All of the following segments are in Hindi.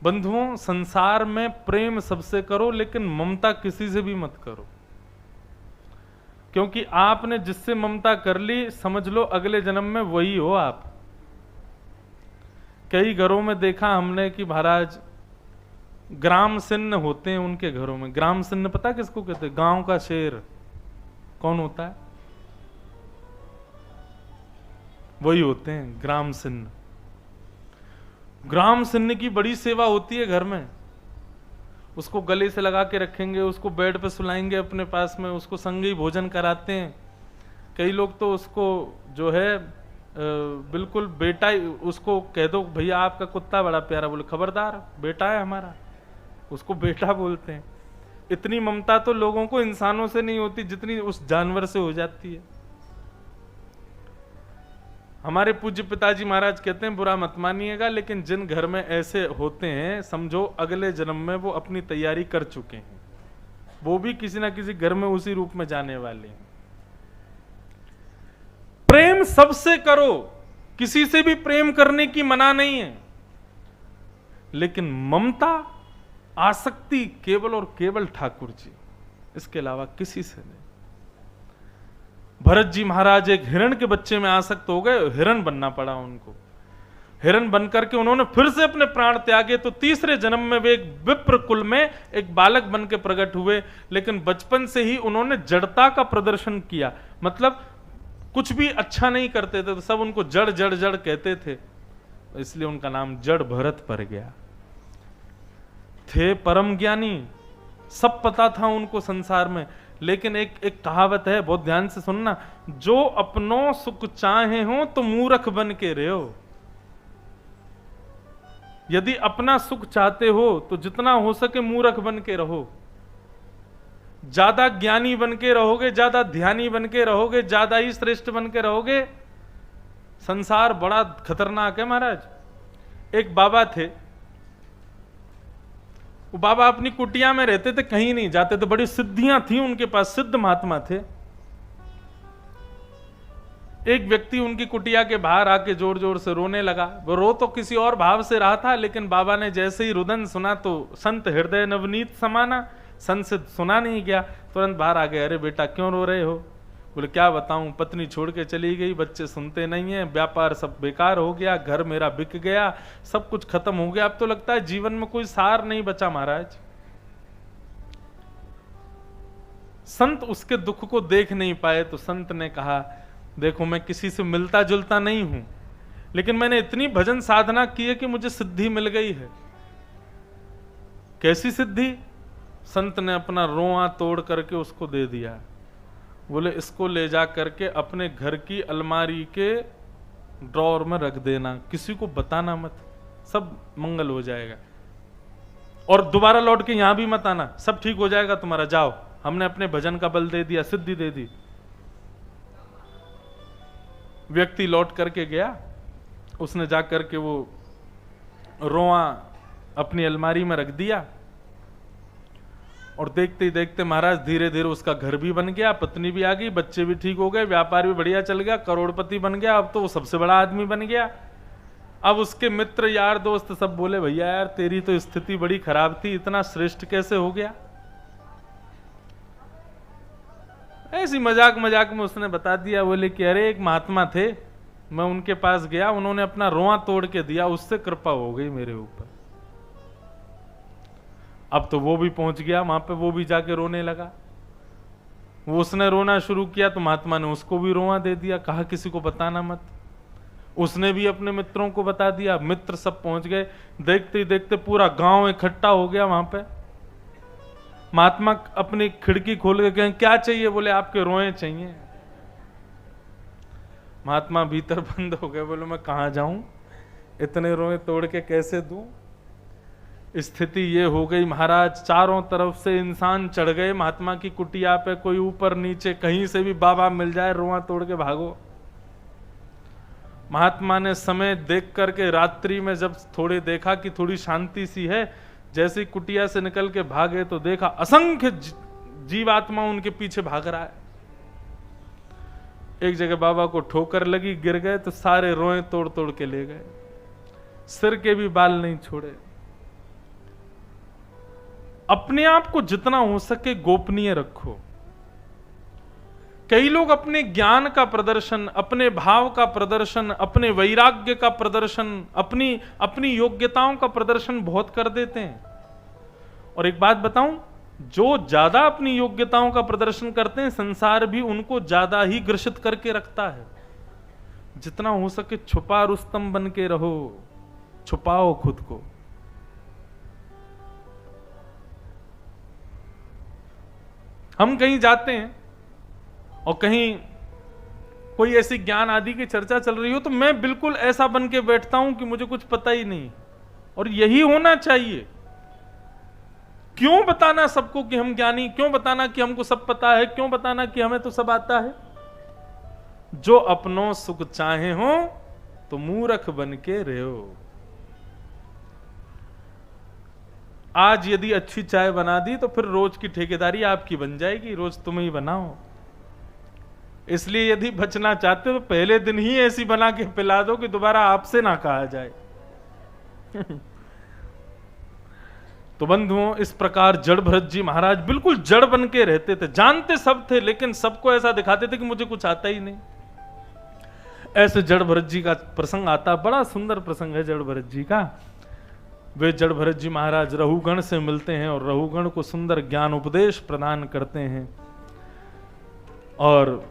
बंधुओं, संसार में प्रेम सबसे करो, लेकिन ममता किसी से भी मत करो, क्योंकि आपने जिससे ममता कर ली, समझ लो अगले जन्म में वही हो आप। कई घरों में देखा हमने कि महाराज ग्राम सिन्न होते हैं उनके घरों में। ग्राम सिन्न पता किसको कहते हैं? गांव का शेर कौन होता है? वही होते हैं ग्राम सिन्न। ग्राम सिन्न की बड़ी सेवा होती है घर में। उसको गले से लगा के रखेंगे, उसको बेड पे सुलाएंगे अपने पास में, उसको संग ही भोजन कराते हैं। कई लोग तो उसको जो है बिल्कुल बेटा, उसको कह दो भैया आपका कुत्ता बड़ा प्यारा, बोले खबरदार बेटा है हमारा, उसको बेटा बोलते हैं। इतनी ममता तो लोगों को इंसानों से नहीं होती जितनी उस जानवर से हो जाती है। हमारे पूज्य पिताजी महाराज कहते हैं, बुरा मत मानिएगा, लेकिन जिन घर में ऐसे होते हैं, समझो अगले जन्म में वो अपनी तैयारी कर चुके हैं, वो भी किसी ना किसी घर में उसी रूप में जाने वाले हैं। प्रेम सबसे करो, किसी से भी प्रेम करने की मना नहीं है, लेकिन ममता, आसक्ति केवल और केवल ठाकुर जी, इसके अलावा किसी से नहीं। भरत जी महाराज एक हिरण के बच्चे में आसक्त हो गए, हिरण बनना पड़ा उनको। हिरण बनकर के उन्होंने फिर से अपने प्राण त्यागे, तो तीसरे जन्म में वे एक विप्र कुल में एक बालक बन के प्रकट हुए। लेकिन बचपन से ही उन्होंने जड़ता का प्रदर्शन किया, मतलब कुछ भी अच्छा नहीं करते थे तो सब उनको जड़ जड़ जड़ कहते थे, इसलिए उनका नाम जड़ भरत पड़ गया। थे परम ज्ञानी, सब पता था उनको संसार में, लेकिन एक कहावत है, बहुत ध्यान से सुनना, जो अपनों सुख चाहे हो तो मूर्ख बन के रहो। यदि अपना सुख चाहते हो तो जितना हो सके मूर्ख बन के रहो। ज्यादा ज्ञानी बन के रहोगे, ज्यादा ध्यानी बन के रहोगे, ज्यादा ही श्रेष्ठ बन के रहोगे, संसार बड़ा खतरनाक है महाराज। एक बाबा थे, वो बाबा अपनी कुटिया में रहते थे, कहीं नहीं जाते थे, बड़ी सिद्धियां थी उनके पास, सिद्ध महात्मा थे। एक व्यक्ति उनकी कुटिया के बाहर आके जोर जोर से रोने लगा। वो रो तो किसी और भाव से रहा था, लेकिन बाबा ने जैसे ही रुदन सुना तो संत हृदय नवनीत समाना, संत से सुना नहीं गया, तुरंत बाहर आ गए। अरे बेटा क्यों रो रहे हो? बोले क्या बताऊं, पत्नी छोड़ के चली गई, बच्चे सुनते नहीं है, व्यापार सब बेकार हो गया, घर मेरा बिक गया, सब कुछ खत्म हो गया, अब तो लगता है जीवन में कोई सार नहीं बचा महाराज। संत उसके दुख को देख नहीं पाए, तो संत ने कहा, देखो मैं किसी से मिलता जुलता नहीं हूं, लेकिन मैंने इतनी भजन साधना की है कि मुझे सिद्धि मिल गई है। कैसी सिद्धि? संत ने अपना रोआ तोड़ करके उसको दे दिया। बोले इसको ले जा करके अपने घर की अलमारी के ड्रॉर में रख देना, किसी को बताना मत, सब मंगल हो जाएगा, और दोबारा लौट के यहां भी मत आना, सब ठीक हो जाएगा तुम्हारा, जाओ, हमने अपने भजन का बल दे दिया, सिद्धि दे दी। व्यक्ति लौट करके गया, उसने जा करके वो रोआ अपनी अलमारी में रख दिया, और देखते ही देखते महाराज धीरे धीरे उसका घर भी बन गया, पत्नी भी आ गई, बच्चे भी ठीक हो गए, व्यापार भी बढ़िया चल गया, करोड़पति बन गया, अब तो वो सबसे बड़ा आदमी बन गया। अब उसके मित्र यार दोस्त सब बोले, भैया यार तेरी तो स्थिति बड़ी खराब थी, इतना श्रेष्ठ कैसे हो गया? ऐसी मजाक मजाक में उसने बता दिया। बोले कि अरे एक महात्मा थे, मैं उनके पास गया, उन्होंने अपना रोआ तोड़ के दिया, उससे कृपा हो गई मेरे ऊपर। अब तो वो भी पहुंच गया वहां पे, वो भी जाके रोने लगा। वो उसने रोना शुरू किया तो महात्मा ने उसको भी रोआ दे दिया, कहा किसी को बताना मत। उसने भी अपने मित्रों को बता दिया, मित्र सब पहुंच गए। देखते ही देखते पूरा गांव इकट्ठा हो गया वहां पे। महात्मा अपनी खिड़की खोल के कहें क्या चाहिए? बोले आपके रोए चाहिए। महात्मा भीतर बंद हो गए, बोले मैं कहां जाऊं, इतने रोए तोड़ के कैसे दूं? स्थिति ये हो गई महाराज, चारों तरफ से इंसान चढ़ गए महात्मा की कुटिया पे, कोई ऊपर नीचे, कहीं से भी बाबा मिल जाए रोआ तोड़ के भागो। महात्मा ने समय देख करके रात्रि में जब थोड़े देखा कि थोड़ी शांति सी है, जैसे कुटिया से निकल के भागे तो देखा असंख्य जीवात्मा उनके पीछे भाग रहा है। एक जगह बाबा को ठोकर लगी, गिर गए, तो सारे रोए तोड़ तोड़ के ले गए, सिर के भी बाल नहीं छोड़े। अपने आप को जितना हो सके गोपनीय रखो। कई लोग अपने ज्ञान का प्रदर्शन, अपने भाव का प्रदर्शन, अपने वैराग्य का प्रदर्शन, अपनी योग्यताओं का प्रदर्शन बहुत कर देते हैं। और एक बात बताऊं, जो ज्यादा अपनी योग्यताओं का प्रदर्शन करते हैं, संसार भी उनको ज्यादा ही ग्रसित करके रखता है। जितना हो सके छुपा रुस्तम बन के रहो, छुपाओ खुद को। हम कहीं जाते हैं और कहीं कोई ऐसी ज्ञान आदि की चर्चा चल रही हो, तो मैं बिल्कुल ऐसा बन के बैठता हूं कि मुझे कुछ पता ही नहीं। और यही होना चाहिए। क्यों बताना सबको कि हम ज्ञानी, क्यों बताना कि हमको सब पता है, क्यों बताना कि हमें तो सब आता है। जो अपनों सुख चाहे हो तो मूर्ख बन के रहो। आज यदि अच्छी चाय बना दी तो फिर रोज की ठेकेदारी आपकी बन जाएगी, रोज तुम ही बनाओ। इसलिए यदि बचना चाहते हो तो पहले दिन ही ऐसी बना के पिला दो कि दोबारा आपसे ना कहा जाए। तो बंधुओं, इस प्रकार जड़ भरत जी महाराज बिल्कुल जड़ बन के रहते थे। जानते सब थे, लेकिन सबको ऐसा दिखाते थे कि मुझे कुछ आता ही नहीं। ऐसे जड़ भरत जी का प्रसंग आता, बड़ा सुंदर प्रसंग है जड़ भरत जी का। वे जड़ भरत जी महाराज रहुगण से मिलते हैं और रहुगण को सुंदर ज्ञान उपदेश प्रदान करते हैं। और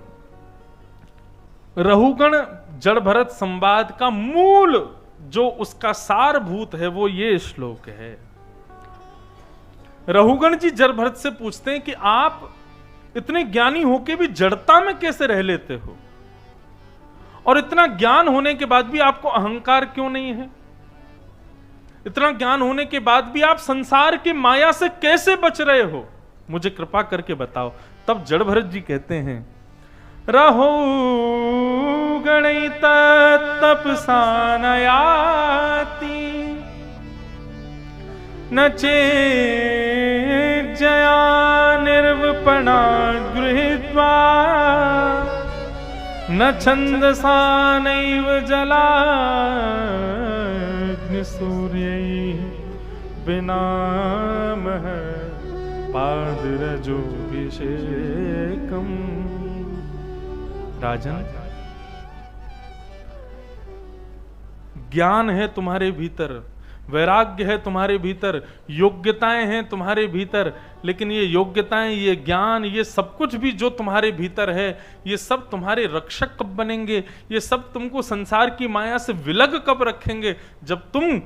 रहुगण जड़ भरत संवाद का मूल जो उसका सारभूत है वो ये श्लोक है। रहुगण जी जड़ भरत से पूछते हैं कि आप इतने ज्ञानी होके भी जड़ता में कैसे रह लेते हो, और इतना ज्ञान होने के बाद भी आपको अहंकार क्यों नहीं है? इतना ज्ञान होने के बाद भी आप संसार की माया से कैसे बच रहे हो? मुझे कृपा करके बताओ। तब जड़ भरत जी कहते हैं, रहो गणित तपसा नयाति न चेत् जया निर्वपणा गृहीत्वा न छन्दसा नैव जलाग्निसूर्यै विनामः पादरजोऽभिषेकम्। राजन, ज्ञान है तुम्हारे भीतर, वैराग्य है तुम्हारे भीतर, योग्यताएं हैं तुम्हारे भीतर, लेकिन ये योग्यताएं, ये ज्ञान, ये सब कुछ भी जो तुम्हारे भीतर है, ये सब तुम्हारे रक्षक कब बनेंगे? ये सब तुमको संसार की माया से विलग कब रखेंगे? जब तुम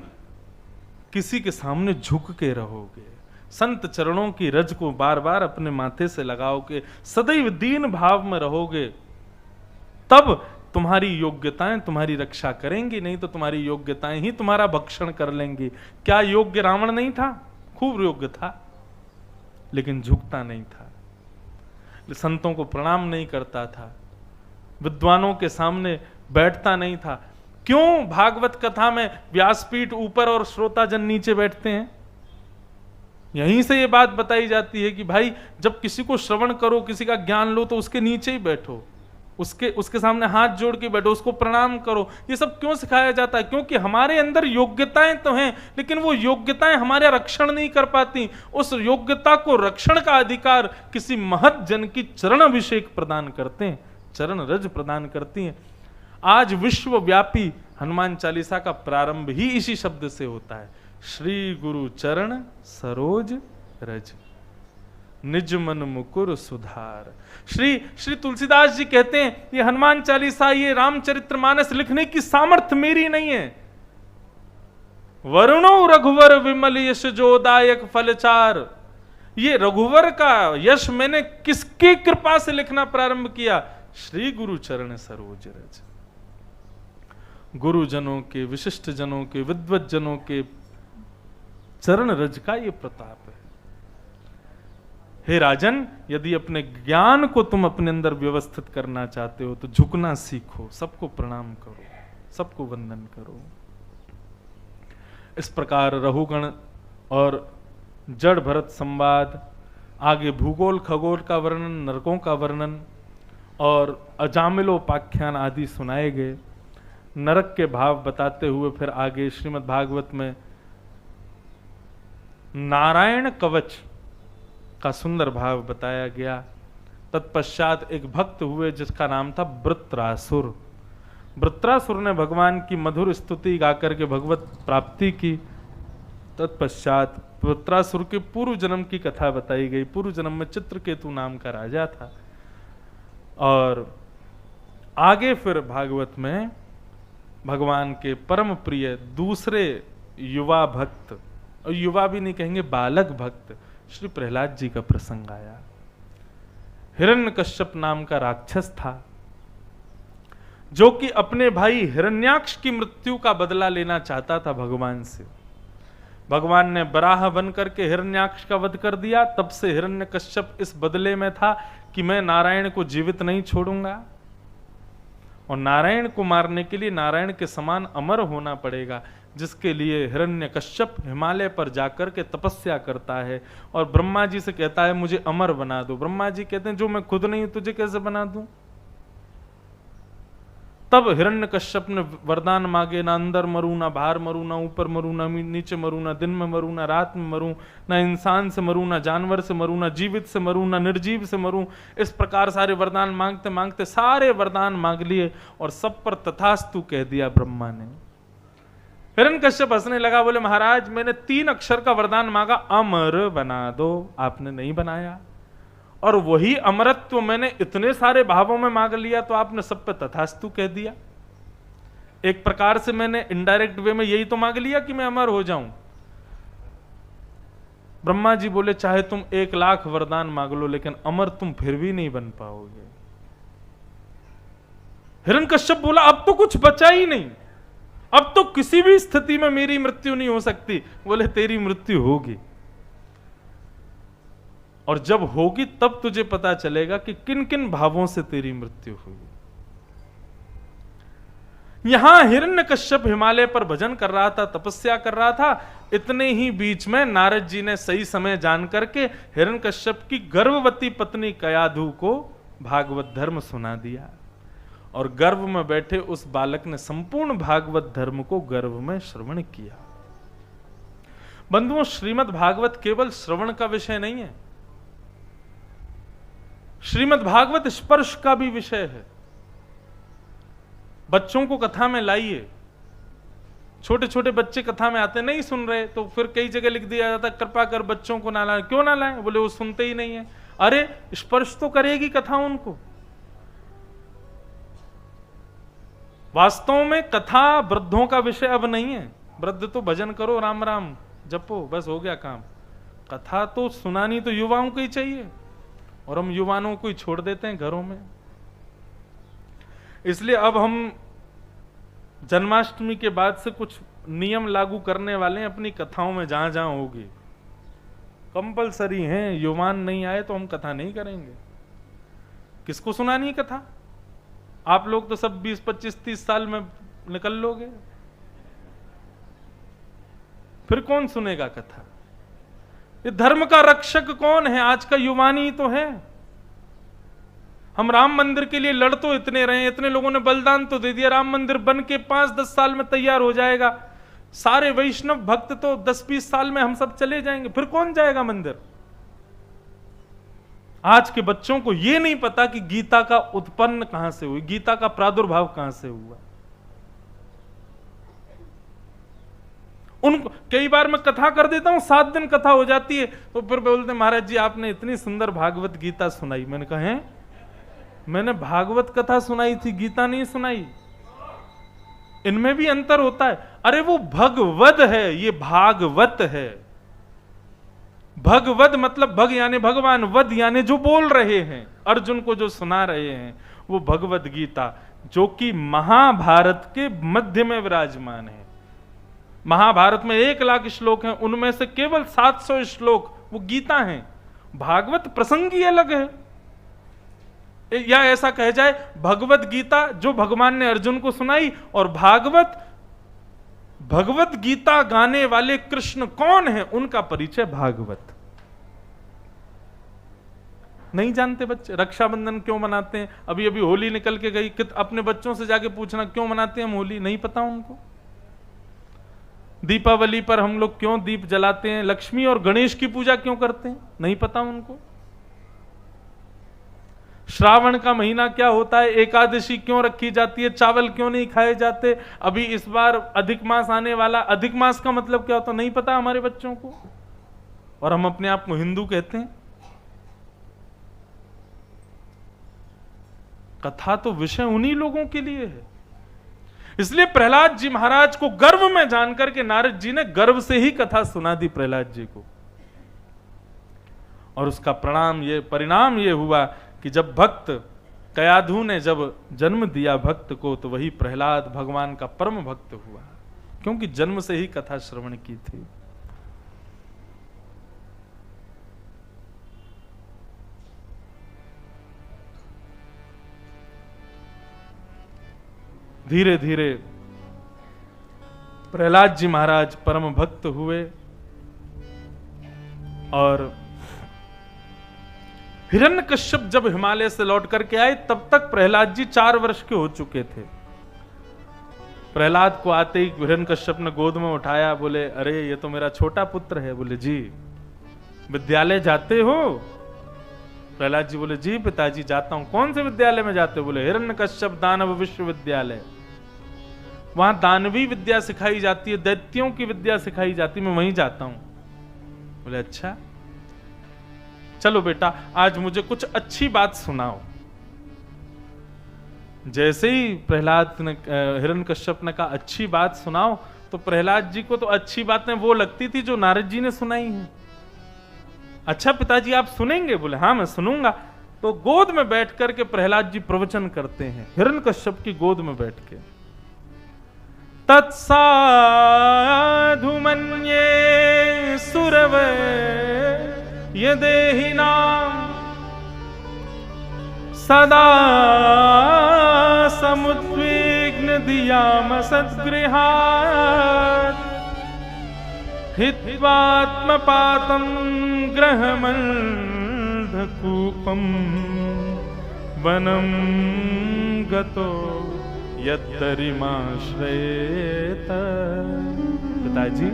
किसी के सामने झुक के रहोगे, संत चरणों की रज को बार बार अपने माथे से लगाओगे, सदैव दीन भाव में रहोगे, तब तुम्हारी योग्यताएं तुम्हारी रक्षा करेंगी। नहीं तो तुम्हारी योग्यताएं ही तुम्हारा भक्षण कर लेंगी। क्या योग्य रावण नहीं था? खूब योग्य था, लेकिन झुकता नहीं था, संतों को प्रणाम नहीं करता था, विद्वानों के सामने बैठता नहीं था। क्यों भागवत कथा में व्यासपीठ ऊपर और श्रोताजन नीचे बैठते हैं? यहीं से ये बात बताई जाती है कि भाई जब किसी को श्रवण करो, किसी का ज्ञान लो, तो उसके नीचे ही बैठो, उसके सामने हाथ जोड़ के बैठो, उसको प्रणाम करो। ये सब क्यों सिखाया जाता है? क्योंकि हमारे अंदर योग्यताएं तो हैं, लेकिन वो योग्यताएं हमारे रक्षण नहीं कर पाती। उस योग्यता को रक्षण का अधिकार किसी महत जन की चरण अभिषेक प्रदान करते हैं, चरण रज प्रदान करती हैं। आज विश्वव्यापी हनुमान चालीसा का प्रारंभ ही इसी शब्द से होता है, श्री गुरु चरण सरोज रज निज मन मुकुर सुधार। श्री तुलसीदास जी कहते हैं, ये हनुमान चालीसा, ये रामचरितमानस लिखने की सामर्थ्य मेरी नहीं है। वरुणो रघुवर विमल यश जोदायक फलचार, ये रघुवर का यश मैंने किसकी कृपा से लिखना प्रारंभ किया? श्री गुरु चरण सरोज रज। गुरुजनों के, विशिष्ट जनों के, विद्वत जनों के चरण रज का ये प्रताप है। हे राजन, यदि अपने ज्ञान को तुम अपने अंदर व्यवस्थित करना चाहते हो तो झुकना सीखो, सबको प्रणाम करो, सबको वंदन करो। इस प्रकार रहुगण और जड़ भरत संवाद, आगे भूगोल खगोल का वर्णन, नरकों का वर्णन और अजामिलोपाख्यान आदि सुनाए गए। नरक के भाव बताते हुए फिर आगे श्रीमद् भागवत में नारायण कवच का सुंदर भाव बताया गया। तत्पश्चात एक भक्त हुए जिसका नाम था वृत्रासुर। वृत्रासुर ने भगवान की मधुर स्तुति गाकर के भगवत प्राप्ति की। तत्पश्चात वृत्रासुर के पूर्व जन्म की कथा बताई गई। पूर्व जन्म में चित्रकेतु नाम का राजा था। और आगे फिर भागवत में भगवान के परम प्रिय दूसरे युवा भक्त, और युवा भी नहीं कहेंगे, बालक भक्त श्री प्रहलाद जी का प्रसंग आया। हिरण्यकश्यप नाम का राक्षस था जो कि अपने भाई हिरण्याक्ष की मृत्यु का बदला लेना चाहता था भगवान से। भगवान ने बराह बन करके हिरण्याक्ष का वध कर दिया। तब से हिरण्यकश्यप इस बदले में था कि मैं नारायण को जीवित नहीं छोड़ूंगा, और नारायण को मारने के लिए नारायण के समान अमर होना पड़ेगा, जिसके लिए हिरण्यकश्यप हिमालय पर जाकर के तपस्या करता है और ब्रह्मा जी से कहता है मुझे अमर बना दो। ब्रह्मा जी कहते हैं जो मैं खुद नहीं तुझे कैसे बना दूं। तब हिरण्यकश्यप ने वरदान मांगे, ना अंदर मरूं, ना बाहर मरूं, ना ऊपर मरूं, ना नीचे मरूं, ना दिन में मरूं, ना रात में मरूं, ना इंसान से मरूं, ना जानवर से मरूं, ना जीवित से मरूं, ना निर्जीव से मरूं। इस प्रकार सारे वरदान मांगते मांगते सारे वरदान मांग लिए और सब पर तथास्तु कह दिया ब्रह्मा ने। हिरण्यकश्यप हंसने लगा, बोले महाराज मैंने 3 अक्षर का वरदान मांगा, अमर बना दो, आपने नहीं बनाया। और वही अमरत्व मैंने इतने सारे भावों में मांग लिया तो आपने सब पे तथास्तु कह दिया। एक प्रकार से मैंने इनडायरेक्ट वे में यही तो मांग लिया कि मैं अमर हो जाऊं। ब्रह्मा जी बोले चाहे तुम 1 लाख वरदान मांग लो लेकिन अमर तुम फिर भी नहीं बन पाओगे। हिरण्यकश्यप बोला अब तो कुछ बचा ही नहीं, अब तो किसी भी स्थिति में मेरी मृत्यु नहीं हो सकती। बोले तेरी मृत्यु होगी, और जब होगी तब तुझे पता चलेगा कि किन किन भावों से तेरी मृत्यु हुई। यहां हिरण्यकश्यप हिमालय पर भजन कर रहा था, तपस्या कर रहा था। इतने ही बीच में नारद जी ने सही समय जान करके हिरण्यकश्यप की गर्भवती पत्नी कयाधु को भागवत धर्म सुना दिया, और गर्भ में बैठे उस बालक ने संपूर्ण भागवत धर्म को गर्भ में श्रवण किया। बंधुओं, श्रीमद् भागवत केवल श्रवण का विषय नहीं है, श्रीमद् भागवत स्पर्श का भी विषय है। बच्चों को कथा में लाइए। छोटे छोटे बच्चे कथा में आते नहीं सुन रहे तो फिर कई जगह लिख दिया जाता कृपा कर बच्चों को ना लाएं। क्यों ना लाएं? बोले वो सुनते ही नहीं है। अरे स्पर्श तो करेगी कथा उनको। वास्तव में कथा वृद्धों का विषय अब नहीं है। वृद्ध तो भजन करो, राम राम जपो, बस हो गया काम। कथा तो सुनानी तो युवाओं को ही चाहिए, और हम युवाओं को ही छोड़ देते हैं घरों में। इसलिए अब हम जन्माष्टमी के बाद से कुछ नियम लागू करने वाले हैं अपनी कथाओं में, जहां जहां होगी कंपलसरी हैं। युवान नहीं आए तो हम कथा नहीं करेंगे। किसको सुनानी है कथा? आप लोग तो सब 20, 25, 30 साल में निकल लोगे, फिर कौन सुनेगा कथा? ये धर्म का रक्षक कौन है? आज का युवानी ही तो है। हम राम मंदिर के लिए लड़ तो इतने रहे, इतने लोगों ने बलिदान तो दे दिया। राम मंदिर बन के 5-10 साल में तैयार हो जाएगा। सारे वैष्णव भक्त तो 10-20 साल में हम सब चले जाएंगे, फिर कौन जाएगा मंदिर? आज के बच्चों को यह नहीं पता कि गीता का उत्पन्न कहां से हुई, गीता का प्रादुर्भाव कहां से हुआ। उनको कई बार मैं कथा कर देता हूं, 7 दिन कथा हो जाती है, तो फिर बोलते महाराज जी आपने इतनी सुंदर भागवत गीता सुनाई। मैंने कहा है, मैंने भागवत कथा सुनाई थी, गीता नहीं सुनाई। इनमें भी अंतर होता है। अरे वो भगवद है, ये भागवत है। भगवद मतलब भग यानी भगवान, वद यानी जो बोल रहे हैं, अर्जुन को जो सुना रहे हैं, वो भगवद गीता, जो कि महाभारत के मध्य में विराजमान है। महाभारत में 1 लाख श्लोक हैं, उनमें से केवल 700 श्लोक वो गीता हैं। भागवत प्रसंग ही अलग है। या ऐसा कह जाए भगवत गीता जो भगवान ने अर्जुन को सुनाई, और भगवत गीता गाने वाले कृष्ण कौन है, उनका परिचय भागवत। नहीं जानते बच्चे। रक्षाबंधन क्यों मनाते हैं? अभी अभी होली निकल के गई, अपने बच्चों से जाके पूछना क्यों मनाते हैं हम होली, नहीं पता उनको। दीपावली पर हम लोग क्यों दीप जलाते हैं, लक्ष्मी और गणेश की पूजा क्यों करते हैं, नहीं पता उनको। श्रावण का महीना क्या होता है, एकादशी क्यों रखी जाती है, चावल क्यों नहीं खाए जाते, अभी इस बार अधिक मास आने वाला, अधिक मास का मतलब क्या होता नहीं पता हमारे बच्चों को, और हम अपने आप को हिंदू कहते हैं। कथा तो विषय उन्हीं लोगों के लिए है। इसलिए प्रहलाद जी महाराज को गर्व में जानकर के नारद जी ने गर्व से ही कथा सुना दी प्रहलाद जी को, और उसका परिणाम ये हुआ कि जब भक्त कयाधु ने जब जन्म दिया भक्त को, तो वही प्रहलाद भगवान का परम भक्त हुआ, क्योंकि जन्म से ही कथा श्रवण की थी। धीरे धीरे प्रहलाद जी महाराज परम भक्त हुए, और हिरण्यकश्यप जब हिमालय से लौट करके आए तब तक प्रहलाद जी 4 वर्ष के हो चुके थे। प्रहलाद को आते ही हिरण्यकश्यप ने गोद में उठाया, बोले अरे ये तो मेरा छोटा पुत्र है। बोले जी विद्यालय जाते हो? प्रहलाद जी बोले जी पिताजी जाता हूं। कौन से विद्यालय में जाते हो? बोले हिरण्यकश्यप दानव विश्वविद्यालय, वहां दानवी विद्या सिखाई जाती है, दैत्यों की विद्या सिखाई जाती है, मैं वहीं जाता हूं। बोले अच्छा चलो बेटा आज मुझे कुछ अच्छी बात सुनाओ। जैसे ही प्रहलाद ने हिरण्यकश्यप ने कहा अच्छी बात सुनाओ, तो प्रहलाद जी को तो अच्छी बातें वो लगती थी जो नारद जी ने सुनाई हैं। अच्छा पिताजी आप सुनेंगे? बोले हाँ मैं सुनूंगा। तो गोद में बैठ करके प्रहलाद जी प्रवचन करते हैं, हिरण्यकश्यप की गोद में बैठ के। तत्साधु मन्ये सुरवे यदेहिनां सदा समुद्विग्न धियाम सद्गृहात् हित्वात्मपातं ग्रहमन्धकूपं वनं गतो यत्तरिमाश्रयेत। पिताजी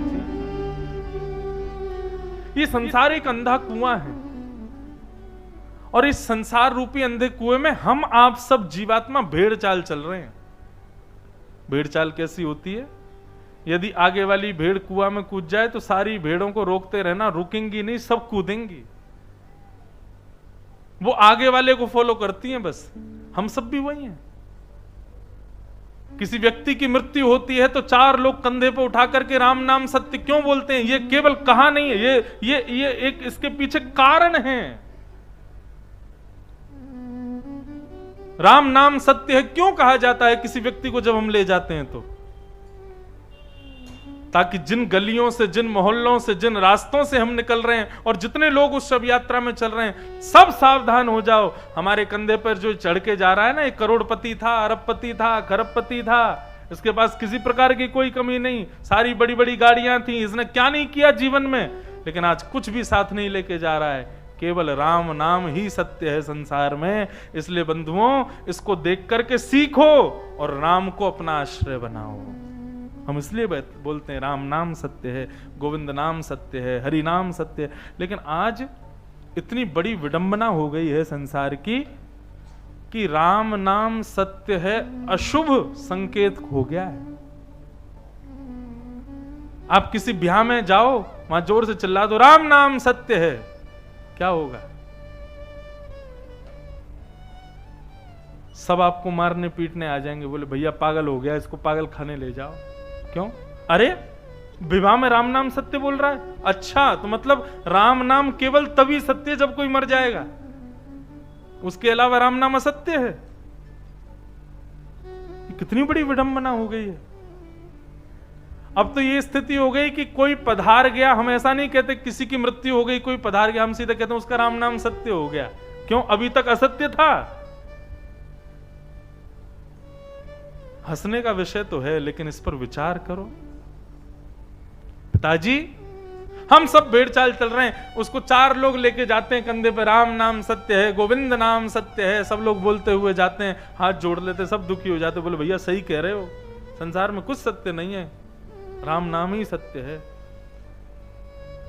ये संसार एक अंधा कुआं है, और इस संसार रूपी अंधे कुएं में हम आप सब जीवात्मा भेड़ चाल चल रहे हैं। भेड़ चाल कैसी होती है? यदि आगे वाली भेड़ कुआं में कूद जाए तो सारी भेड़ों को रोकते रहना, रुकेंगी नहीं, सब कूदेंगी। वो आगे वाले को फॉलो करती हैं बस। हम सब भी वही हैं। किसी व्यक्ति की मृत्यु होती है तो 4 लोग कंधे पर उठा करके राम नाम सत्य क्यों बोलते हैं? ये केवल कहा नहीं है, ये एक इसके पीछे कारण है। राम नाम सत्य है क्यों कहा जाता है किसी व्यक्ति को जब हम ले जाते हैं? तो ताकि जिन गलियों से, जिन मोहल्लों से, जिन रास्तों से हम निकल रहे हैं और जितने लोग उस शव यात्रा में चल रहे हैं, सब सावधान हो जाओ। हमारे कंधे पर जो चढ़ के जा रहा है ना, एक करोड़पति था, अरबपति था, खरबपति था, इसके पास किसी प्रकार की कोई कमी नहीं, सारी बड़ी बड़ी गाड़ियां थी, इसने क्या नहीं किया जीवन में, लेकिन आज कुछ भी साथ नहीं लेके जा रहा है। केवल राम नाम ही सत्य है संसार में। इसलिए बंधुओं इसको देख करके सीखो और राम को अपना आश्रय बनाओ। हम इसलिए बोलते हैं राम नाम सत्य है, गोविंद नाम सत्य है, हरि नाम सत्य है। लेकिन आज इतनी बड़ी विडंबना हो गई है संसार की कि राम नाम सत्य है अशुभ संकेत हो गया है। आप किसी ब्याह में जाओ, वहां जोर से चिल्ला दो राम नाम सत्य है, क्या होगा? सब आपको मारने पीटने आ जाएंगे। बोले भैया पागल हो गया, इसको पागल खाने ले जाओ। क्यों? अरे विवाह में राम नाम सत्य बोल रहा है। अच्छा तो मतलब राम नाम केवल तभी सत्य जब कोई मर जाएगा, उसके अलावा राम नाम असत्य है। कितनी बड़ी विडंबना हो गई है। अब तो ये स्थिति हो गई कि कोई पधार गया, हम ऐसा नहीं कहते किसी की मृत्यु हो गई कोई पधार गया, हम सीधे कहते हैं उसका राम नाम सत्य हो गया। क्यों? अभी तक असत्य था। हंसने का विषय तो है, लेकिन इस पर विचार करो। पिताजी हम सब भेड़ चाल चल रहे हैं, उसको 4 लोग लेके जाते हैं कंधे पे, राम नाम सत्य है, गोविंद नाम सत्य है, सब लोग बोलते हुए जाते हैं, हाथ जोड़ लेते, सब दुखी हो जाते, बोले भैया सही कह रहे हो, संसार में कुछ सत्य नहीं है। राम नाम ही सत्य है।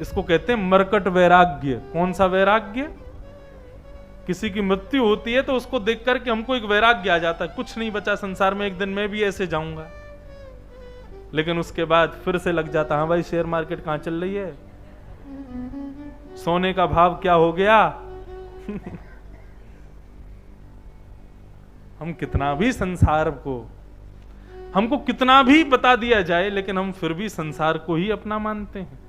इसको कहते हैं मरकट वैराग्य। कौन सा वैराग्य? किसी की मृत्यु होती है तो उसको देख करके हमको एक वैराग्य आ जाता है, कुछ नहीं बचा संसार में, एक दिन मैं भी ऐसे जाऊंगा। लेकिन उसके बाद फिर से लग जाता, हाँ भाई शेयर मार्केट कहां चल रही है, सोने का भाव क्या हो गया। हम कितना भी संसार को, हमको कितना भी बता दिया जाए, लेकिन हम फिर भी संसार को ही अपना मानते हैं।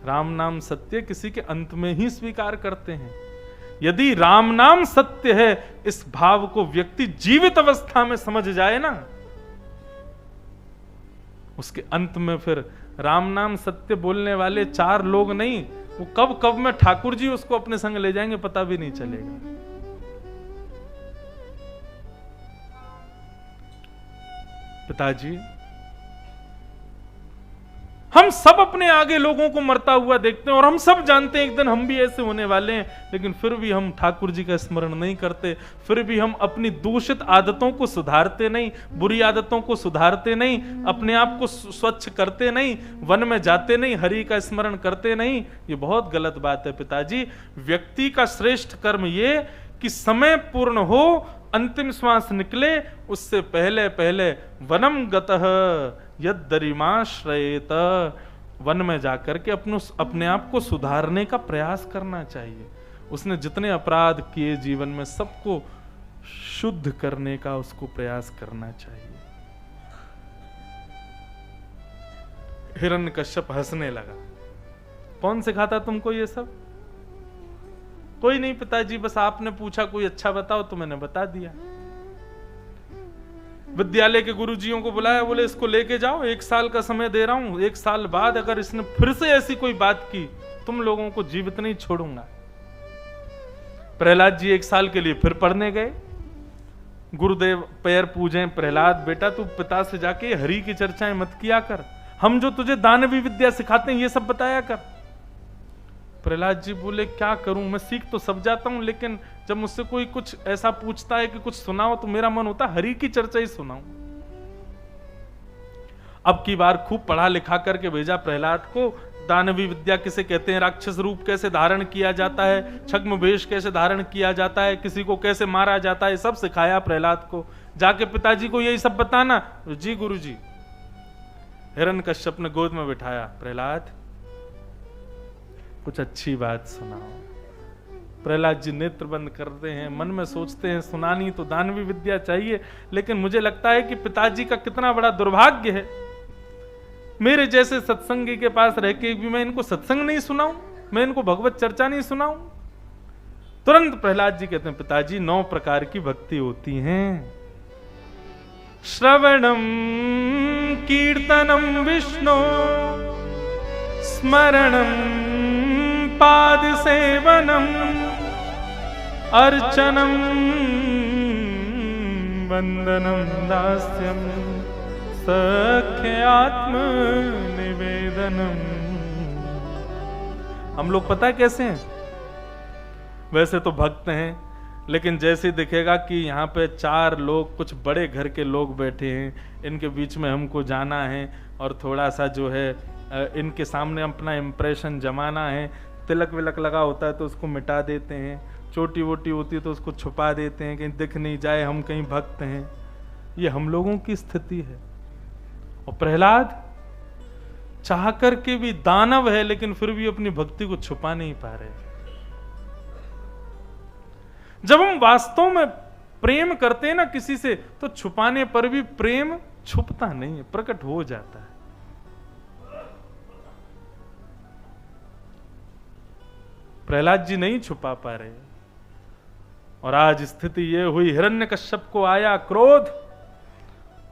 राम नाम सत्य किसी के अंत में ही स्वीकार करते हैं। यदि राम नाम सत्य है, इस भाव को व्यक्ति जीवित अवस्था में समझ जाए ना, उसके अंत में फिर राम नाम सत्य बोलने वाले 4 लोग नहीं, वो कब कब में ठाकुर जी उसको अपने संग ले जाएंगे पता भी नहीं चलेगा। पिताजी, हम सब अपने आगे लोगों को मरता हुआ देखते हैं और हम सब जानते हैं एक दिन हम भी ऐसे होने वाले हैं, लेकिन फिर भी हम ठाकुर जी का स्मरण नहीं करते, फिर भी हम अपनी दूषित आदतों को सुधारते नहीं, बुरी आदतों को सुधारते नहीं, अपने आप को स्वच्छ करते नहीं, वन में जाते नहीं, हरि का स्मरण करते नहीं। ये बहुत गलत बात है पिताजी। व्यक्ति का श्रेष्ठ कर्म ये कि समय पूर्ण हो, अंतिम श्वास निकले, उससे पहले पहले वनम गतः यद्दरिमाश्रयेत, वन में जाकर के अपने आप को सुधारने का प्रयास करना चाहिए। उसने जितने अपराध किए जीवन में, सबको शुद्ध करने का उसको प्रयास करना चाहिए। हिरण्यकश्यप हंसने लगा। कौन सिखाता तुमको ये सब? कोई नहीं पिताजी, बस आपने पूछा कोई अच्छा बताओ तो मैंने बता दिया। विद्यालय के गुरुजियों को बुलाया, बोले इसको लेके जाओ, 1 साल का समय दे रहा हूं, 1 साल बाद अगर इसने फिर से ऐसी कोई बात की, तुम लोगों को जीवित नहीं छोड़ूंगा। प्रहलाद जी 1 साल के लिए फिर पढ़ने गए। गुरुदेव पैर पूजे, प्रहलाद बेटा तू पिता से जाके हरि की चर्चाएं मत किया कर, हम जो तुझे दानवी विद्या सिखाते हैं ये सब बताया कर। प्रहलाद जी बोले क्या करूं, मैं सीख तो सब जाता हूं, लेकिन जब मुझसे कोई कुछ ऐसा पूछता है कि कुछ सुनाओ तो मेरा मन होता है हरि की चर्चा ही सुनाऊं। अब की बार खूब पढ़ा लिखा करके भेजा प्रहलाद को। दानवी विद्या किसे कहते हैं, राक्षस रूप कैसे धारण किया जाता है, छद्म वेश कैसे धारण किया जाता है, किसी को कैसे मारा जाता है, सब सिखाया प्रहलाद को। जाके पिताजी को यही सब बताना। जी गुरुजी। हिरण्यकश्यप ने गोद में बिठाया, प्रहलाद कुछ अच्छी बात सुनाओ। प्रहलाद जी नेत्र बंद करते हैं, मन में सोचते हैं सुनानी तो दानवी विद्या चाहिए, लेकिन मुझे लगता है कि पिताजी का कितना बड़ा दुर्भाग्य है, मेरे जैसे सत्संगी के पास रह के भी मैं इनको सत्संग नहीं सुनाऊं, मैं इनको भगवत चर्चा नहीं सुनाऊं। तुरंत प्रहलाद जी कहते हैं पिताजी 9 प्रकार की भक्ति होती हैं। श्रवणम कीर्तनम विष्णु, स्मरणम पाद सेवनम, अर्चनम वंदनम दास्यम, सख्यात्म निवेदनम। हम लोग पता है कैसे हैं? वैसे तो भक्त हैं, लेकिन जैसे दिखेगा कि यहाँ पे 4 लोग, कुछ बड़े घर के लोग बैठे हैं, इनके बीच में हमको जाना है और थोड़ा सा जो है इनके सामने अपना इम्प्रेशन जमाना है, तिलक विलक लगा होता है तो उसको मिटा देते हैं, चोटी वोटी होती है तो उसको छुपा देते हैं, कहीं दिख नहीं जाए हम कहीं भक्त हैं। ये हम लोगों की स्थिति है। और प्रहलाद चाह करके भी दानव है, लेकिन फिर भी अपनी भक्ति को छुपा नहीं पा रहे। जब हम वास्तव में प्रेम करते हैं ना किसी से, तो छुपाने पर भी प्रेम छुपता नहीं है, प्रकट हो जाता है। प्रहलाद जी नहीं छुपा पा रहे, और आज स्थिति ये हुई, हिरण्यकश्यप को आया क्रोध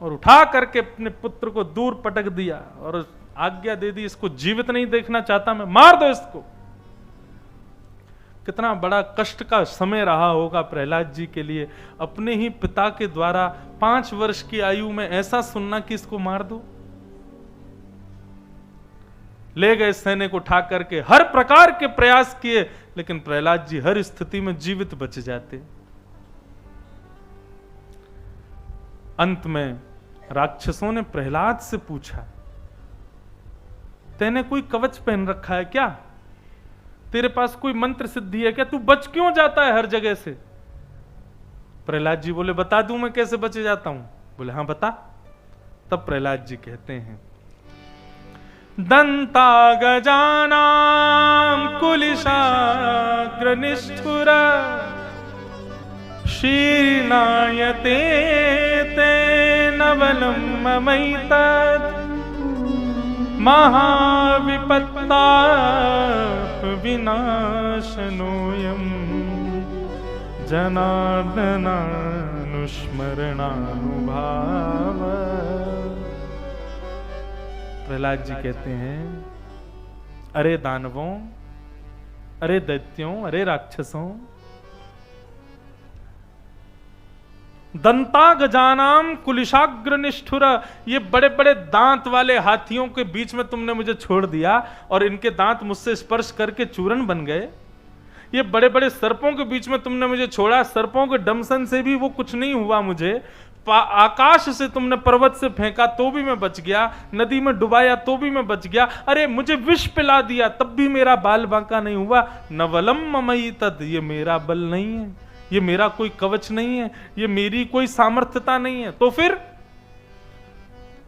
और उठा करके अपने पुत्र को दूर पटक दिया और आज्ञा दे दी, इसको जीवित नहीं देखना चाहता मैं, मार दो इसको। कितना बड़ा कष्ट का समय रहा होगा प्रहलाद जी के लिए, अपने ही पिता के द्वारा 5 वर्ष की आयु में ऐसा सुनना कि इसको मार दो। ले गए सैनिक उठा करके, हर प्रकार के प्रयास किए, लेकिन प्रहलाद जी हर स्थिति में जीवित बच जाते। अंत में राक्षसों ने प्रहलाद से पूछा, तेने कोई कवच पहन रखा है क्या? तेरे पास कोई मंत्र सिद्धि है क्या? तू बच क्यों जाता है हर जगह से? प्रहलाद जी बोले बता दूं मैं कैसे बच जाता हूं? बोले हाँ बता। तब प्रहलाद जी कहते हैं दंता गजानाम कुलिशाग्र निष्ठुर शीर्णायते ते नवलम ममैतत् महाविपत्ताप विनाशनोऽयं जनार्दनानुस्मरणानुभाव। प्रहलाद जी कहते हैं अरे दानवों, अरे दैत्यों, अरे राक्षसों, दंता गजानाम कुलिशाग्र निष्ठुर, ये बड़े बड़े दांत वाले हाथियों के बीच में तुमने मुझे छोड़ दिया और इनके दांत मुझसे स्पर्श करके चूर्ण बन गए। ये बड़े बड़े सर्पों के बीच में तुमने मुझे छोड़ा, सर्पों के डंसन से भी वो कुछ नहीं हुआ मुझे। आकाश से तुमने पर्वत से फेंका तो भी मैं बच गया, नदी में डुबाया तो भी मैं बच गया, अरे मुझे विष पिला दिया तब भी मेरा बाल बांका नहीं हुआ। नवलम ममई तद, ये मेरा बल नहीं है, ये मेरा कोई कवच नहीं है, ये मेरी कोई सामर्थ्यता नहीं है। तो फिर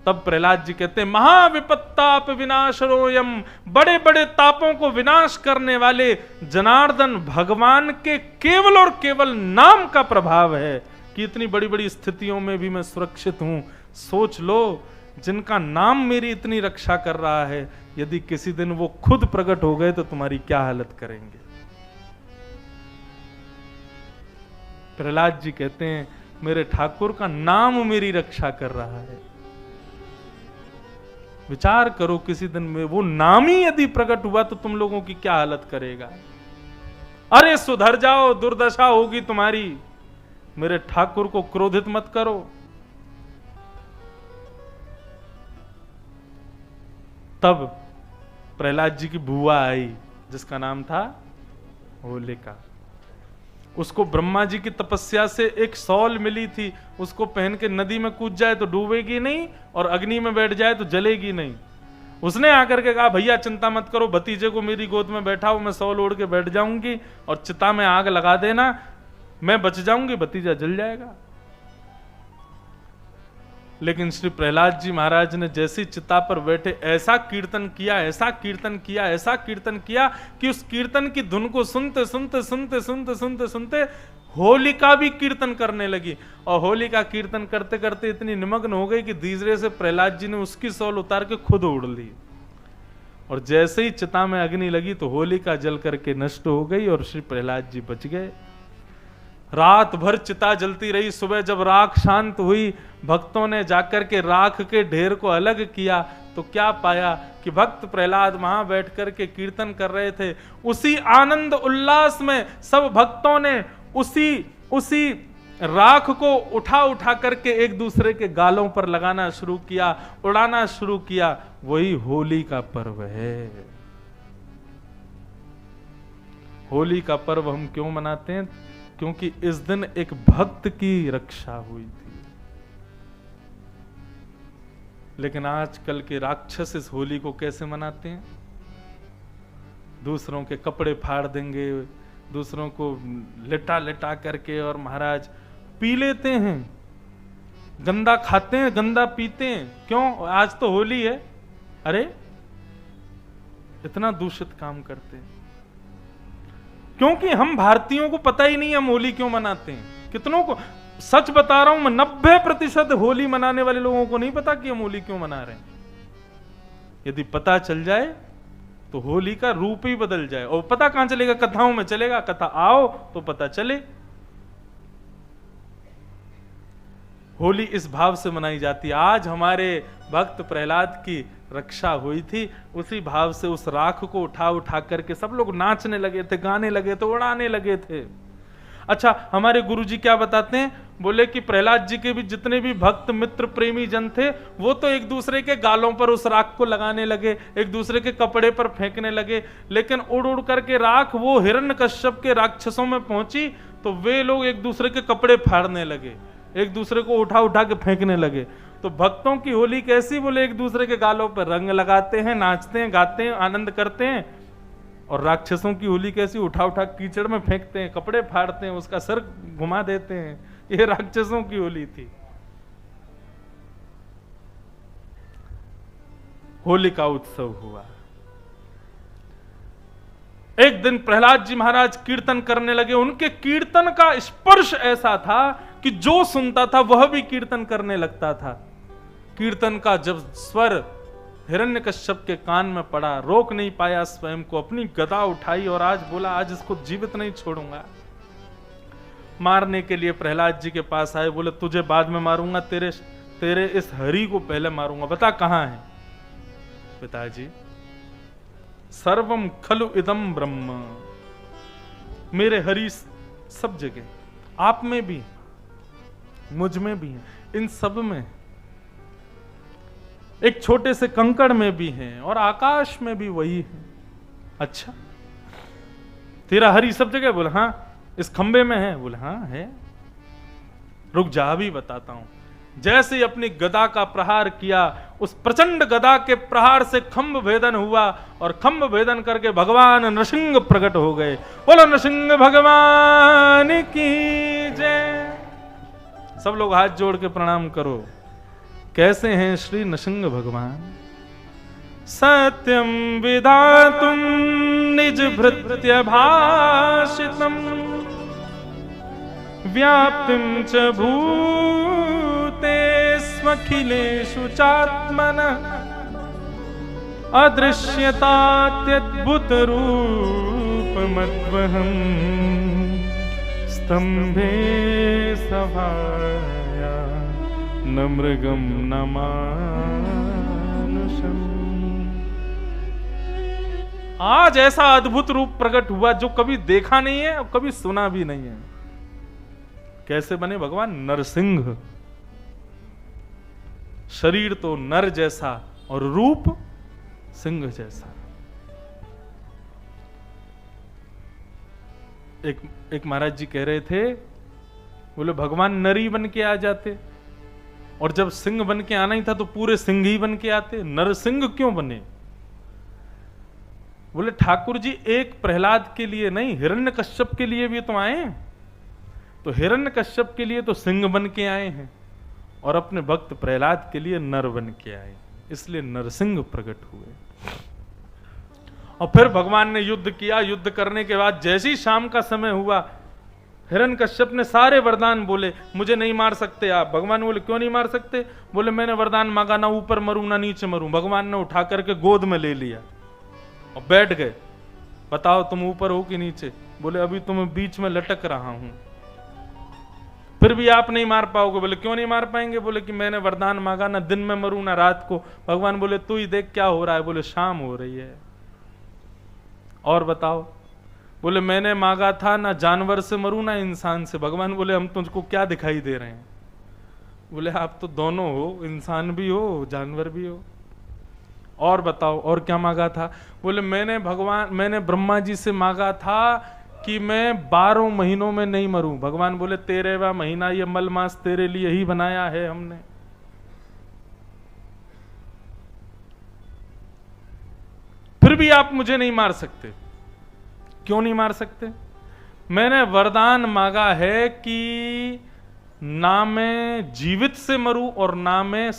तब प्रहलाद जी कहते हैं महाविपत्ताप विनाशरोयम, बड़े बड़े तापों को विनाश करने वाले जनार्दन भगवान के केवल और केवल नाम का प्रभाव है कि इतनी बड़ी बड़ी स्थितियों में भी मैं सुरक्षित हूं। सोच लो, जिनका नाम मेरी इतनी रक्षा कर रहा है, यदि किसी दिन वो खुद प्रकट हो गए तो तुम्हारी क्या हालत करेंगे। प्रहलाद जी कहते हैं मेरे ठाकुर का नाम मेरी रक्षा कर रहा है। विचार करो, किसी दिन में वो नाम ही यदि प्रकट हुआ तो तुम लोगों की क्या हालत करेगा। अरे सुधर जाओ, दुर्दशा होगी तुम्हारी, मेरे ठाकुर को क्रोधित मत करो। तब प्रहलाद जी की बुआ आई जिसका नाम था होलिका। उसको ब्रह्मा जी की तपस्या से एक शॉल मिली थी, उसको पहन के नदी में कूद जाए तो डूबेगी नहीं और अग्नि में बैठ जाए तो जलेगी नहीं। उसने आकर के कहा भैया चिंता मत करो, भतीजे को मेरी गोद में बैठाओ, मैं शॉल ओढ़ के बैठ जाऊंगी और चिता में आग लगा देना, मैं बच जाऊंगी, भतीजा जल जाएगा। लेकिन श्री प्रहलाद जी महाराज ने जैसी चिता पर बैठे ऐसा कीर्तन किया, ऐसा कीर्तन किया, ऐसा कीर्तन किया कि उस कीर्तन की धुन को सुनते सुनते सुनते सुनते सुनते सुनते होलिका भी कीर्तन करने लगी। और होलिका कीर्तन करते करते इतनी निमग्न हो गई कि धीरे से प्रहलाद जी ने उसकी शॉल उतार के खुद ओढ़ ली। और जैसे ही चिता में अग्नि लगी तो होलिका जल करके नष्ट हो गई और श्री प्रहलाद जी बच गए। रात भर चिता जलती रही। सुबह जब राख शांत हुई, भक्तों ने जाकर के राख के ढेर को अलग किया तो क्या पाया कि भक्त प्रहलाद वहां बैठ कर के कीर्तन कर रहे थे। उसी आनंद उल्लास में सब भक्तों ने उसी राख को उठा उठा करके एक दूसरे के गालों पर लगाना शुरू किया, उड़ाना शुरू किया। वही होली का पर्व है। होली का पर्व हम क्यों मनाते हैं? क्योंकि इस दिन एक भक्त की रक्षा हुई थी। लेकिन आजकल के राक्षस इस होली को कैसे मनाते हैं? दूसरों के कपड़े फाड़ देंगे, दूसरों को लिटा लिटा करके और महाराज पी लेते हैं, गंदा खाते हैं, गंदा पीते हैं। क्यों? आज तो होली है। अरे इतना दूषित काम करते हैं क्योंकि हम भारतीयों को पता ही नहीं हम होली क्यों मनाते हैं। कितनों को सच बता रहा हूं मैं, 90% होली मनाने वाले लोगों को नहीं पता कि हम होली क्यों मना रहे हैं। यदि पता चल जाए तो होली का रूप ही बदल जाए। और पता कहां चलेगा? कथाओं में चलेगा। कथा आओ तो पता चले। होली इस भाव से मनाई जाती है। आज हमारे भक्त प्रहलाद की रक्षा हुई थी, उसी भाव से उस राख को उठा उठा करके सब लोग नाचने लगे थे, गाने लगे थे, उड़ाने लगे थे। अच्छा, हमारे गुरुजी क्या बताते हैं? बोले कि प्रहलाद जी के भी जितने भी भक्त मित्र प्रेमी जन थे वो तो एक दूसरे के गालों पर उस राख को लगाने लगे, एक दूसरे के कपड़े पर फेंकने लगे। लेकिन उड़ उड़ करके राख वो हिरण्यकश्यप के राक्षसों में पहुंची तो वे लोग एक दूसरे के कपड़े फाड़ने लगे, एक दूसरे को उठा उठा के फेंकने लगे। तो भक्तों की होली कैसी? बोले एक दूसरे के गालों पर रंग लगाते हैं, नाचते हैं, गाते हैं, आनंद करते हैं। और राक्षसों की होली कैसी? उठा उठा कीचड़ में फेंकते हैं, कपड़े फाड़ते हैं, उसका सर घुमा देते हैं। ये राक्षसों की होली थी। होली का उत्सव हुआ। एक दिन प्रहलाद जी महाराज कीर्तन करने लगे। उनके कीर्तन का स्पर्श ऐसा था कि जो सुनता था वह भी कीर्तन करने लगता था। कीर्तन का जब स्वर हिरण्यकश्यप के कान में पड़ा, रोक नहीं पाया स्वयं को, अपनी गदा उठाई और आज बोला आज इसको जीवित नहीं छोड़ूंगा। मारने के लिए प्रहलाद जी के पास आए। बोले तुझे बाद में मारूंगा, तेरे इस हरि को पहले मारूंगा, बता कहां है? पिताजी सर्वम खलु इदम ब्रह्म, मेरे हरि सब जगह, आप में भी, मुझ में भी है, इन सब में, एक छोटे से कंकड़ में भी है और आकाश में भी वही है। अच्छा, तेरा हरि सब जगह? बोले हाँ। इस खंबे में है? बोले हाँ है। रुक जा, अभी बताता हूं। जैसे ही अपनी गदा का प्रहार किया, उस प्रचंड गदा के प्रहार से खंभ भेदन हुआ और खंभ भेदन करके भगवान नृसिंह प्रकट हो गए। बोलो नृसिंह भगवान की जय। सब लोग हाथ जोड़ के प्रणाम करो। कैसे हैं श्री नृसिंह भगवान? सत्यम विधातुम निज भृत्य भाषितम व्याप्तिम च भूतेष्वखिलेषु चात्मनः अदृश्यतात्यद्भुत रूपमद्वहम् स्तंभे सभाया न मृगम न मानुषम। आज ऐसा अद्भुत रूप प्रकट हुआ जो कभी देखा नहीं है और कभी सुना भी नहीं है। कैसे बने भगवान? नरसिंह। शरीर तो नर जैसा और रूप सिंह जैसा। एक महाराज जी कह रहे थे, बोले भगवान नरी बन के आ जाते और जब सिंह बन के आना ही था तो पूरे सिंह ही बन के आते, नरसिंह क्यों बने? बोले ठाकुर जी एक प्रहलाद के लिए नहीं, हिरण्यकश्यप के लिए भी तो आए। तो हिरण्यकश्यप के लिए तो सिंह बन के आए हैं और अपने भक्त प्रहलाद के लिए नर बन के आए, इसलिए नरसिंह प्रकट हुए। और फिर भगवान ने युद्ध किया। युद्ध करने के बाद जैसे ही शाम का समय हुआ, हिरण्यकश्यप ने सारे वरदान बोले, मुझे नहीं मार सकते आप। भगवान बोले क्यों नहीं मार सकते? बोले मैंने वरदान मांगा, ना ऊपर मरूं ना नीचे मरूं। भगवान ने उठा करके गोद में ले लिया और बैठ गए। बताओ तुम ऊपर हो कि नीचे? बोले अभी तुम बीच में लटक रहा हूं। फिर भी आप नहीं मार पाओगे। बोले क्यों नहीं मार पाएंगे? बोले कि मैंने वरदान मांगा, ना दिन में मरूं ना रात को। भगवान बोले तू ही देख क्या हो रहा है। बोले शाम हो रही है। और बताओ? बोले मैंने मांगा था ना जानवर से मरूं ना इंसान से। भगवान बोले हम तुझको क्या दिखाई दे रहे हैं? बोले आप तो दोनों हो, इंसान भी हो जानवर भी हो। और बताओ और क्या मांगा था? बोले मैंने ब्रह्मा जी से मांगा था कि मैं 12 महीनों में नहीं मरूं। भगवान बोले 13वां महीना ये मलमास तेरे लिए ही बनाया है हमने। फिर भी आप मुझे नहीं मार सकते। क्यों नहीं मार सकते? मैंने वरदान मांगा है कि ना मैं जीवित से मरूं और ना मैं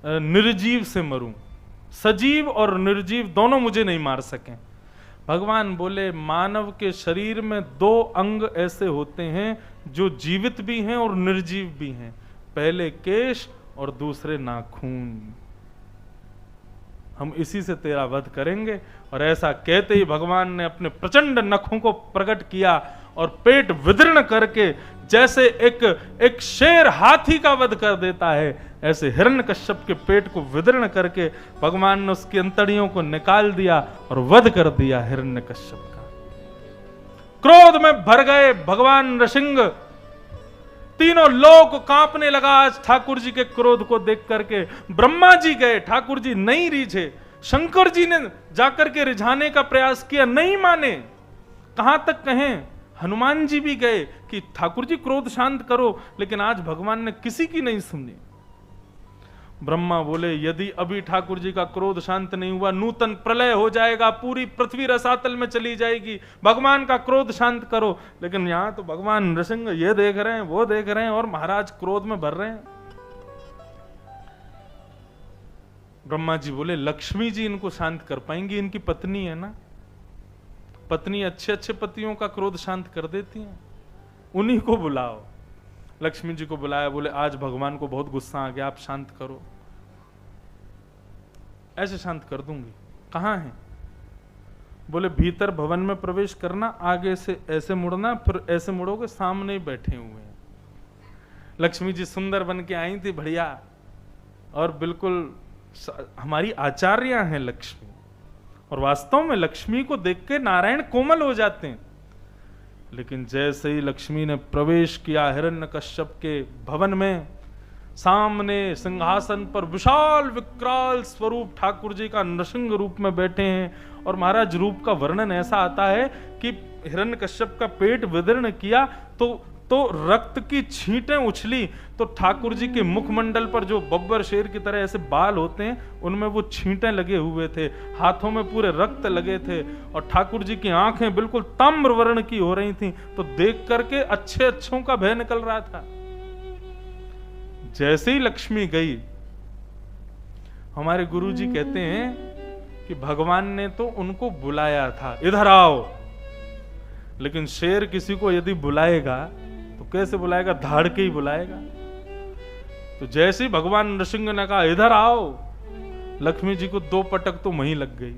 निर्जीव से मरूं। सजीव और निर्जीव दोनों मुझे नहीं मार सके। भगवान बोले मानव के शरीर में 2 अंग ऐसे होते हैं जो जीवित भी हैं और निर्जीव भी हैं, पहले केश और दूसरे नाखून। हम इसी से तेरा वध करेंगे। और ऐसा कहते ही भगवान ने अपने प्रचंड नखों को प्रकट किया और पेट विदीर्ण करके, जैसे एक शेर हाथी का वध कर देता है, ऐसे हिरण्यकश्यप के पेट को विदीर्ण करके भगवान ने उसकी अंतड़ियों को निकाल दिया और वध कर दिया हिरण्यकश्यप का। क्रोध में भर गए भगवान नृसिंह। तीनों लोक कांपने लगा आज ठाकुर जी के क्रोध को देख करके। ब्रह्मा जी गए, ठाकुर जी नहीं रीझे। शंकर जी ने जाकर के रिझाने का प्रयास किया, नहीं माने। कहां तक कहें, हनुमान जी भी गए कि ठाकुर जी क्रोध शांत करो, लेकिन आज भगवान ने किसी की नहीं सुनी। ब्रह्मा बोले यदि अभी ठाकुर जी का क्रोध शांत नहीं हुआ, नूतन प्रलय हो जाएगा, पूरी पृथ्वी रसातल में चली जाएगी, भगवान का क्रोध शांत करो। लेकिन यहां तो भगवान नृसिंह ये देख रहे हैं, वो देख रहे हैं, और महाराज क्रोध में भर रहे हैं। ब्रह्मा जी बोले लक्ष्मी जी इनको शांत कर पाएंगी, इनकी पत्नी है ना, पत्नी अच्छे अच्छे पतियों का क्रोध शांत कर देती हैं, उन्हीं को बुलाओ। लक्ष्मी जी को बुलाया, बोले आज भगवान को बहुत गुस्सा आ गया, आप शांत करो। ऐसे शांत कर दूंगी। कहां है? बोले भीतर भवन में प्रवेश करना, आगे से ऐसे मुड़ना, फिर ऐसे मुड़ोगे, सामने ही बैठे हुए हैं। लक्ष्मी जी सुंदर बन के आई थी, बढ़िया, और बिल्कुल हमारी आचार्या हैं लक्ष्मी, और वास्तव में लक्ष्मी को देख के नारायण कोमल हो जाते हैं। लेकिन जैसे ही लक्ष्मी ने प्रवेश किया हिरण्यकश्यप के भवन में, सामने सिंहासन पर विशाल विकराल स्वरूप ठाकुर जी का नृसिंह रूप में बैठे हैं। और महाराज रूप का वर्णन ऐसा आता है कि हिरण्यकश्यप का पेट विदीर्ण किया तो रक्त की छींटें उछली, तो ठाकुर जी के मुखमंडल पर जो बब्बर शेर की तरह ऐसे बाल होते हैं, उनमें वो छींटें लगे हुए थे, हाथों में पूरे रक्त लगे थे, और ठाकुर जी की आंखें बिल्कुल ताम्र वर्ण की हो रही थीं। तो देख करके अच्छे अच्छों का भय निकल रहा था। जैसे ही लक्ष्मी गई, हमारे गुरु जी कहते हैं कि भगवान ने तो उनको बुलाया था, इधर आओ, लेकिन शेर किसी को यदि बुलाएगा तो कैसे बुलाएगा? धाड़ के ही बुलाएगा। तो जैसे ही भगवान नृसिंह ने कहा इधर आओ, लक्ष्मी जी को 2 पटक तो वहीं लग गई,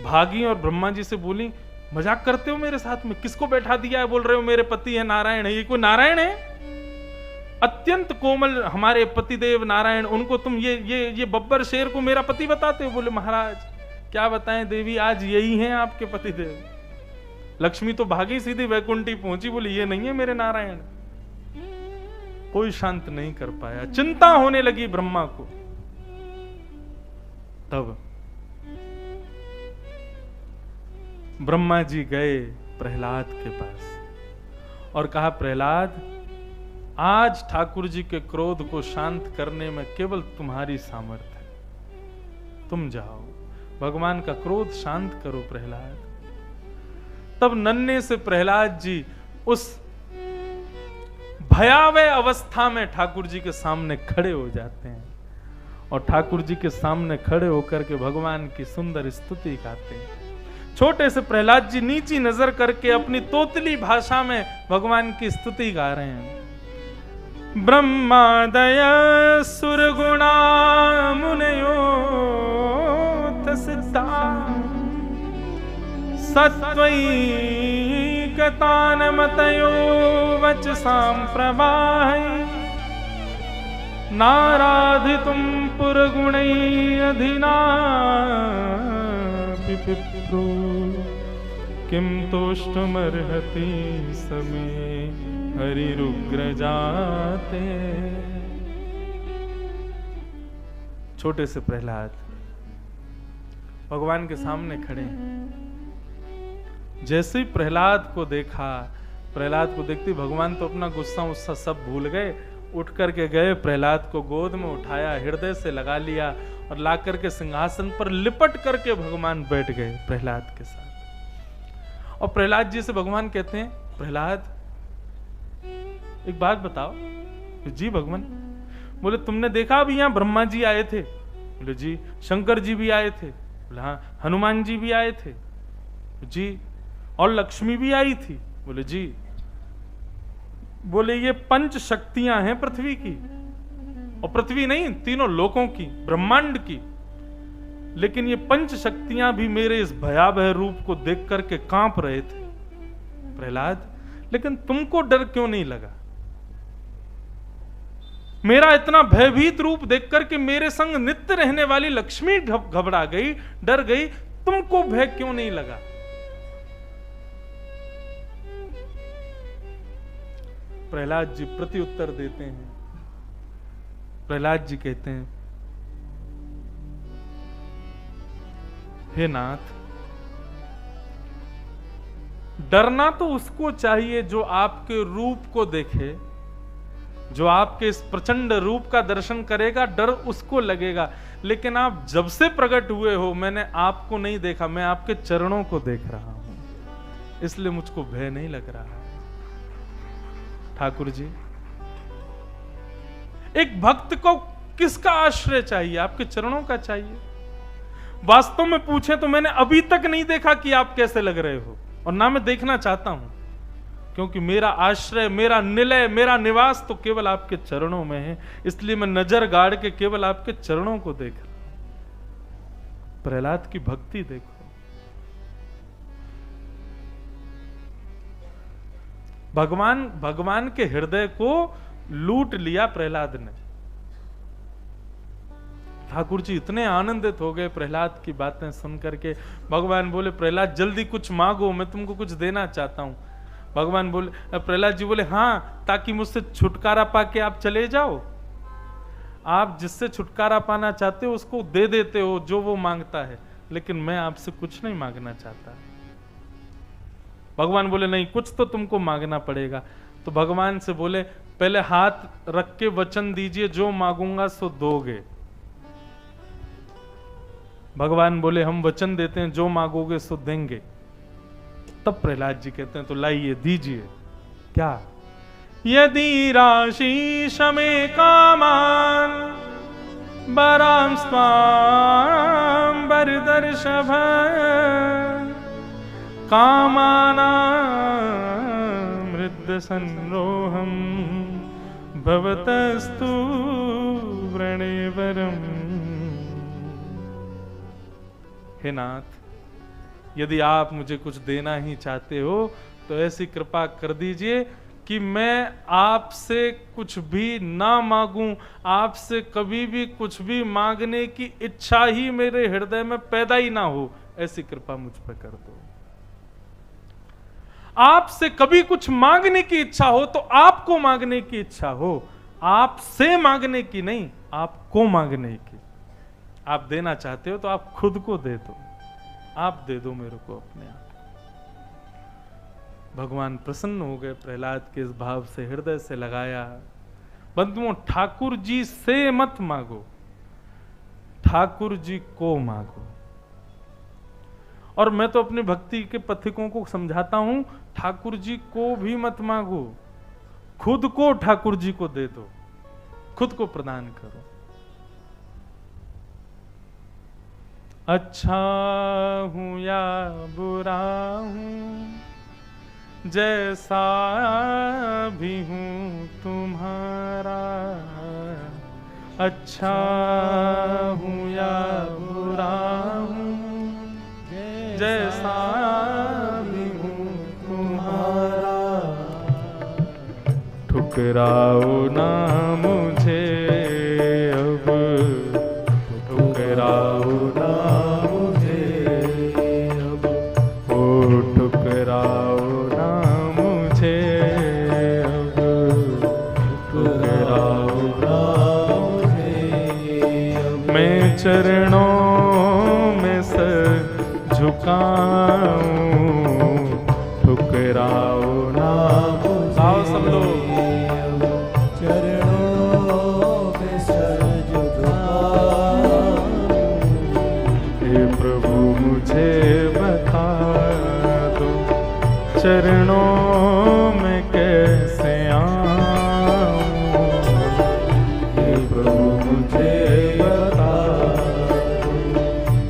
भागी और ब्रह्मा जी से बोली मजाक करते हो मेरे साथ में, किसको बैठा दिया है? बोल रहे हो मेरे पति है नारायण है। ये कोई नारायण है? अत्यंत कोमल हमारे पतिदेव नारायण, उनको तुम ये बब्बर शेर को मेरा पति बताते हो? बोले महाराज क्या बताएं देवी, आज यही हैं आपके पतिदेव। लक्ष्मी तो भागी, सीधी वैकुंठी पहुंची, बोली ये नहीं है मेरे नारायण। कोई शांत नहीं कर पाया, चिंता होने लगी ब्रह्मा को। तब ब्रह्मा जी गए प्रहलाद के पास और कहा प्रहलाद, आज ठाकुर जी के क्रोध को शांत करने में केवल तुम्हारी सामर्थ्य है, तुम जाओ भगवान का क्रोध शांत करो प्रहलाद। तब नन्हे से प्रहलाद जी उस भयावह अवस्था में ठाकुर जी के सामने खड़े हो जाते हैं और ठाकुर जी के सामने खड़े होकर के भगवान की सुंदर स्तुति गाते हैं। छोटे से प्रहलाद जी नीची नजर करके अपनी तोतली भाषा में भगवान की स्तुति गा रहे हैं। ब्रह्मादय सुरगुणा मुनयो तसिद्धा सत्वैकतान मतयो वचसां प्रवाहै नाराधितुं पुरगुणै अधिना पिप्रो किं तोष्टुमर्हति समे हरिरुग्र जाते। छोटे से प्रहलाद भगवान के सामने खड़े हैं। जैसे ही प्रहलाद को देखा, प्रहलाद को देखते भगवान तो अपना गुस्सा उस्सा सब भूल गए, उठ करके गए, प्रहलाद को गोद में उठाया, हृदय से लगा लिया और ला करके सिंहासन पर लिपट करके भगवान बैठ गए प्रहलाद के साथ। और प्रहलाद जी से भगवान कहते हैं, प्रहलाद एक बात बताओ। जी भगवान। बोले तुमने देखा अभी यहाँ ब्रह्मा जी आए थे? बोले जी। शंकर जी भी आए थे? बोले हाँ। हनुमान जी भी आए थे? जी। और लक्ष्मी भी आई थी? बोले जी। बोले ये 5 शक्तियां हैं पृथ्वी की, और पृथ्वी नहीं तीनों लोकों की, ब्रह्मांड की, लेकिन ये 5 शक्तियां भी मेरे इस भयावह रूप को देख करके कांप रहे थे प्रहलाद, लेकिन तुमको डर क्यों नहीं लगा? मेरा इतना भयभीत रूप देख करके मेरे संग नित्य रहने वाली लक्ष्मी घबरा गई, डर गई, तुमको भय क्यों नहीं लगा? प्रहलाद जी प्रत्युत्तर देते हैं। प्रहलाद जी कहते हैं, हे नाथ, डरना तो उसको चाहिए जो आपके रूप को देखे, जो आपके इस प्रचंड रूप का दर्शन करेगा डर उसको लगेगा, लेकिन आप जब से प्रकट हुए हो मैंने आपको नहीं देखा, मैं आपके चरणों को देख रहा हूं, इसलिए मुझको भय नहीं लग रहा है। ठाकुर जी, एक भक्त को किसका आश्रय चाहिए? आपके चरणों का चाहिए। वास्तव में पूछे तो मैंने अभी तक नहीं देखा कि आप कैसे लग रहे हो, और ना मैं देखना चाहता हूं, क्योंकि मेरा आश्रय, मेरा निलय, मेरा निवास तो केवल आपके चरणों में है, इसलिए मैं नजर गाड़ के केवल आपके चरणों को देख रहा हूं। प्रहलाद की भक्ति देखो, भगवान के हृदय को लूट लिया प्रहलाद ने। ठाकुर जी इतने आनंदित हो गए प्रहलाद की बातें सुन करके। भगवान बोले, प्रहलाद जल्दी कुछ मांगो, मैं तुमको कुछ देना चाहता हूं। भगवान बोले, प्रहलाद जी बोले, हाँ, ताकि मुझसे छुटकारा पाके आप चले जाओ। आप जिससे छुटकारा पाना चाहते हो उसको दे देते हो जो वो मांगता है, लेकिन मैं आपसे कुछ नहीं मांगना चाहता। भगवान बोले, नहीं, कुछ तो तुमको मांगना पड़ेगा। तो भगवान से बोले, पहले हाथ रख के वचन दीजिए, जो मांगूंगा सो दोगे। भगवान बोले, हम वचन देते हैं, जो मांगोगे सो देंगे। तब प्रहलाद जी कहते हैं, तो लाइए, दीजिए। क्या? यदि राशि शमे कामान बराम स्वाम बरदर्शभ कामाना मृद संरोहम भवतस्तु व्रणेवरम। हे नाथ, यदि आप मुझे कुछ देना ही चाहते हो तो ऐसी कृपा कर दीजिए कि मैं आपसे कुछ भी ना मांगूं, आपसे कभी भी कुछ भी मांगने की इच्छा ही मेरे हृदय में पैदा ही ना हो, ऐसी कृपा मुझ पर कर दो। आपसे कभी कुछ मांगने की इच्छा हो तो आपको मांगने की इच्छा हो, आपसे मांगने की नहीं, आपको मांगने की। आप देना चाहते हो तो आप खुद को दे दो, आप दे दो मेरे को अपने आप। भगवान प्रसन्न हो गए प्रहलाद के इस भाव से, हृदय से लगाया। बंधुओं, ठाकुर जी से मत मांगो, ठाकुर जी को मांगो। और मैं तो अपनी भक्ति के पथिकों को समझाता हूं, ठाकुर जी को भी मत मांगो, खुद को ठाकुर जी को दे दो, खुद को प्रदान करो। अच्छा हूं या बुरा हूं, जैसा भी हूं तुम्हारा। अच्छा हूं या बुरा हूं, जैसा भी हूं तुम्हारा। ठुकराओ ना मुझे अब, ठुकराओ ना मुझे अब, ओ ठुकराओ ना मुझे अब, ठुकराओ ना मुझे अब। मैं चरणों में सर झुकाऊं, ठुकराओ ना मुझे। आओ सब लोग, चरणों में कैसे आऊं, हे प्रभु मुझे बता,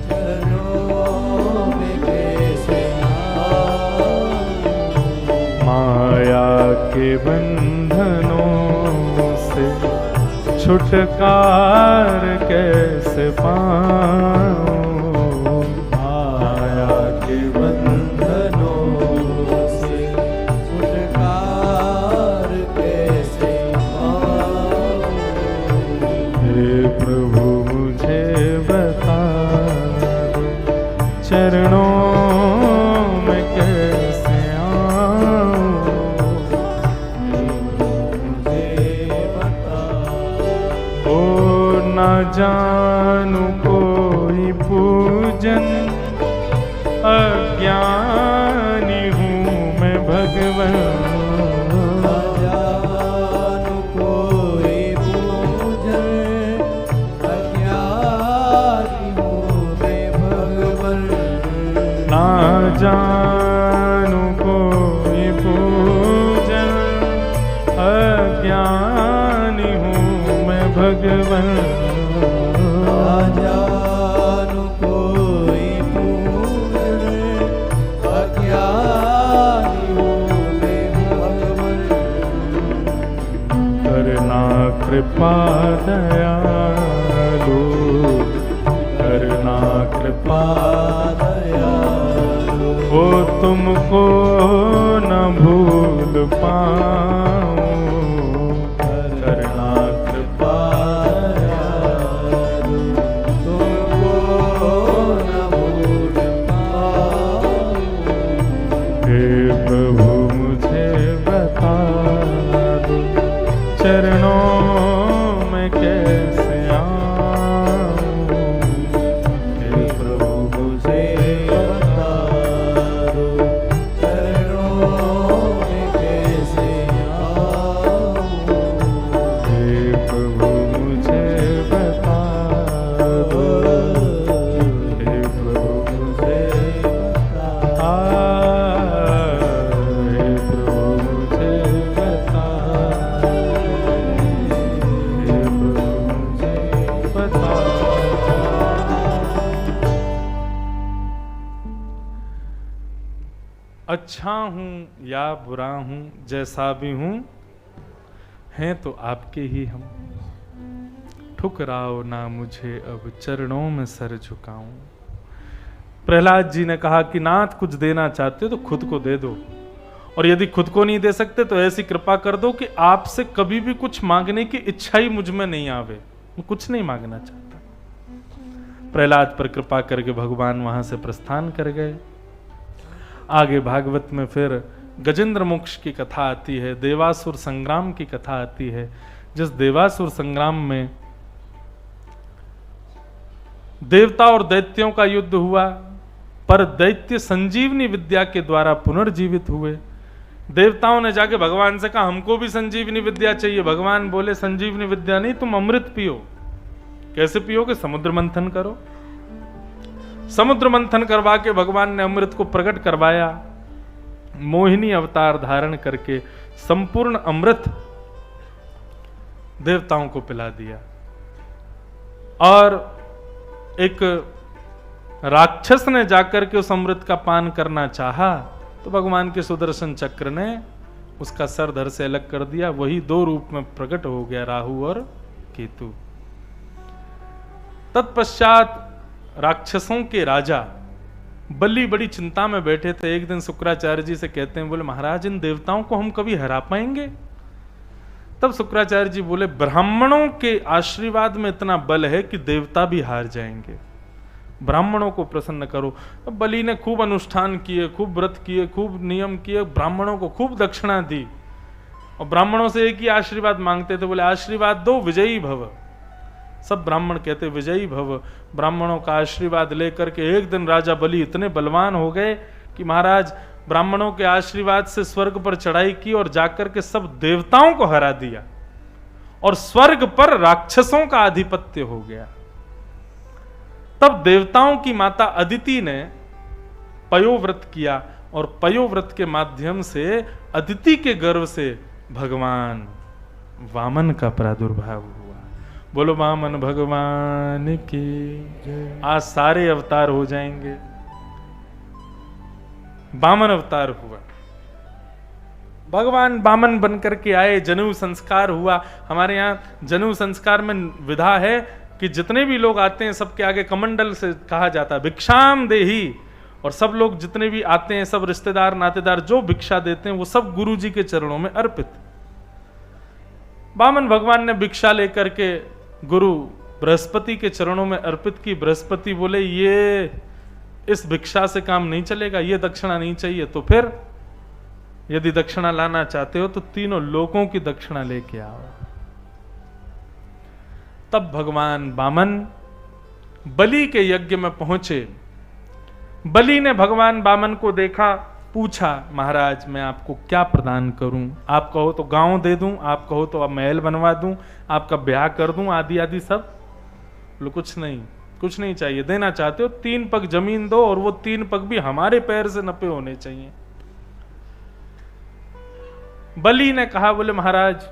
चरणों में कैसे आऊं। माया के बंधनों से छुटकार कैसे पाऊं, माया के बंधनों चरणों में कैसे आऊं, मुझे बता। ओ ना जानू कोई पूजन, अज्ञानी हूँ मैं भगवान। ना जानू कोई ना जानू कोई पूजन, अज्ञानी हूँ मैं भगवन। ना जानू कोई पूजन, अज्ञानी हूँ मैं भगवन। करना कृपा दयालु, करना कृपा दयालु, हो तुमको न भूल पाऊं। करना कृपा दयालु, तुमको न भूल पाऊं। हे प्रभु मुझे बता दो, चरणों में कैसे आऊं। हे प्रभु मुझे बता दो, चरणों में कैसे आऊं। हे प्रभु मुझे बता दो, हे प्रभु मुझे बता हे प्रभु मुझे बता, हे प्रभु मुझे बता। अच्छा हूं या बुरा हूं, जैसा भी हूं, हैं तो आपके ही हम। ठुकराओ ना मुझे अब चरणों में सर झुकाऊं। प्रहलाद जी ने कहा कि नाथ कुछ देना चाहते हो तो खुद को दे दो, और यदि खुद को नहीं दे सकते तो ऐसी कृपा कर दो कि आपसे कभी भी कुछ मांगने की इच्छा ही मुझ में नहीं आवे। मैं कुछ नहीं मांगना चाहता। प्रहलाद पर कृपा करके भगवान वहां से प्रस्थान कर गए। आगे भागवत में फिर गजेंद्र मोक्ष की कथा आती है, देवासुर संग्राम की कथा आती है। जिस देवासुर संग्राम में देवता और दैत्यों का युद्ध हुआ, पर दैत्य संजीवनी विद्या के द्वारा पुनर्जीवित हुए। देवताओं ने जाके भगवान से कहा हमको भी संजीवनी विद्या चाहिए। भगवान बोले संजीवनी विद्या नहीं, तुम अमृत पियो। कैसे पियोगे? समुद्र मंथन करो। समुद्र मंथन करवा के भगवान ने अमृत को प्रकट करवाया। मोहिनी अवतार धारण करके संपूर्ण अमृत देवताओं को पिला दिया। और एक राक्षस ने जाकर के उस अमृत का पान करना चाहा तो भगवान के सुदर्शन चक्र ने उसका सर धड़ से अलग कर दिया। वही दो रूप में प्रकट हो गया, राहु और केतु। तत्पश्चात राक्षसों के राजा बलि बड़ी चिंता में बैठे थे। एक दिन शुक्राचार्य जी से कहते हैं, बोले महाराज इन देवताओं को हम कभी हरा पाएंगे? तब शुक्राचार्य जी बोले ब्राह्मणों के आशीर्वाद में इतना बल है कि देवता भी हार जाएंगे। ब्राह्मणों को प्रसन्न करो। अब बलि ने खूब अनुष्ठान किए, खूब व्रत किए, खूब नियम किए, ब्राह्मणों को खूब दक्षिणा दी और ब्राह्मणों से एक ही आशीर्वाद मांगते थे, बोले आशीर्वाद दो विजयी भव। सब ब्राह्मण कहते विजयी भव। ब्राह्मणों का आशीर्वाद लेकर के एक दिन राजा बलि इतने बलवान हो गए कि महाराज ब्राह्मणों के आशीर्वाद से स्वर्ग पर चढ़ाई की और जाकर के सब देवताओं को हरा दिया और स्वर्ग पर राक्षसों का आधिपत्य हो गया। तब देवताओं की माता अदिति ने पयोव्रत किया और पयोव्रत के माध्यम से अदिति के गर्भ से भगवान वामन का प्रादुर्भाव हुआ। बोलो वामन भगवान की जय। आज सारे अवतार हो जाएंगे। वामन अवतार हुआ, भगवान वामन बनकर के आए, जनेऊ संस्कार हुआ। हमारे यहाँ जनेऊ संस्कार में विधा है कि जितने भी लोग आते हैं सबके आगे कमंडल से कहा जाता है भिक्षाम देही, और सब लोग जितने भी आते हैं सब रिश्तेदार नातेदार जो भिक्षा देते हैं वो सब गुरु जी के चरणों में अर्पित। वामन भगवान ने भिक्षा लेकर के गुरु बृहस्पति के चरणों में अर्पित की। बृहस्पति बोले ये इस भिक्षा से काम नहीं चलेगा, ये दक्षिणा नहीं चाहिए। तो फिर यदि दक्षिणा लाना चाहते हो तो तीनों लोकों की दक्षिणा लेके आओ। तब भगवान वामन बलि के यज्ञ में पहुंचे। बलि ने भगवान वामन को देखा, पूछा महाराज मैं आपको क्या प्रदान करूं? आप कहो तो गांव दे दूं, आप कहो तो अब महल बनवा दूं, आपका ब्याह कर दूं, आदि आदि सब। बोले कुछ नहीं, कुछ नहीं चाहिए। देना चाहते हो 3 पग जमीन दो, और वो 3 पग भी हमारे पैर से नपे होने चाहिए। बलि ने कहा, बोले महाराज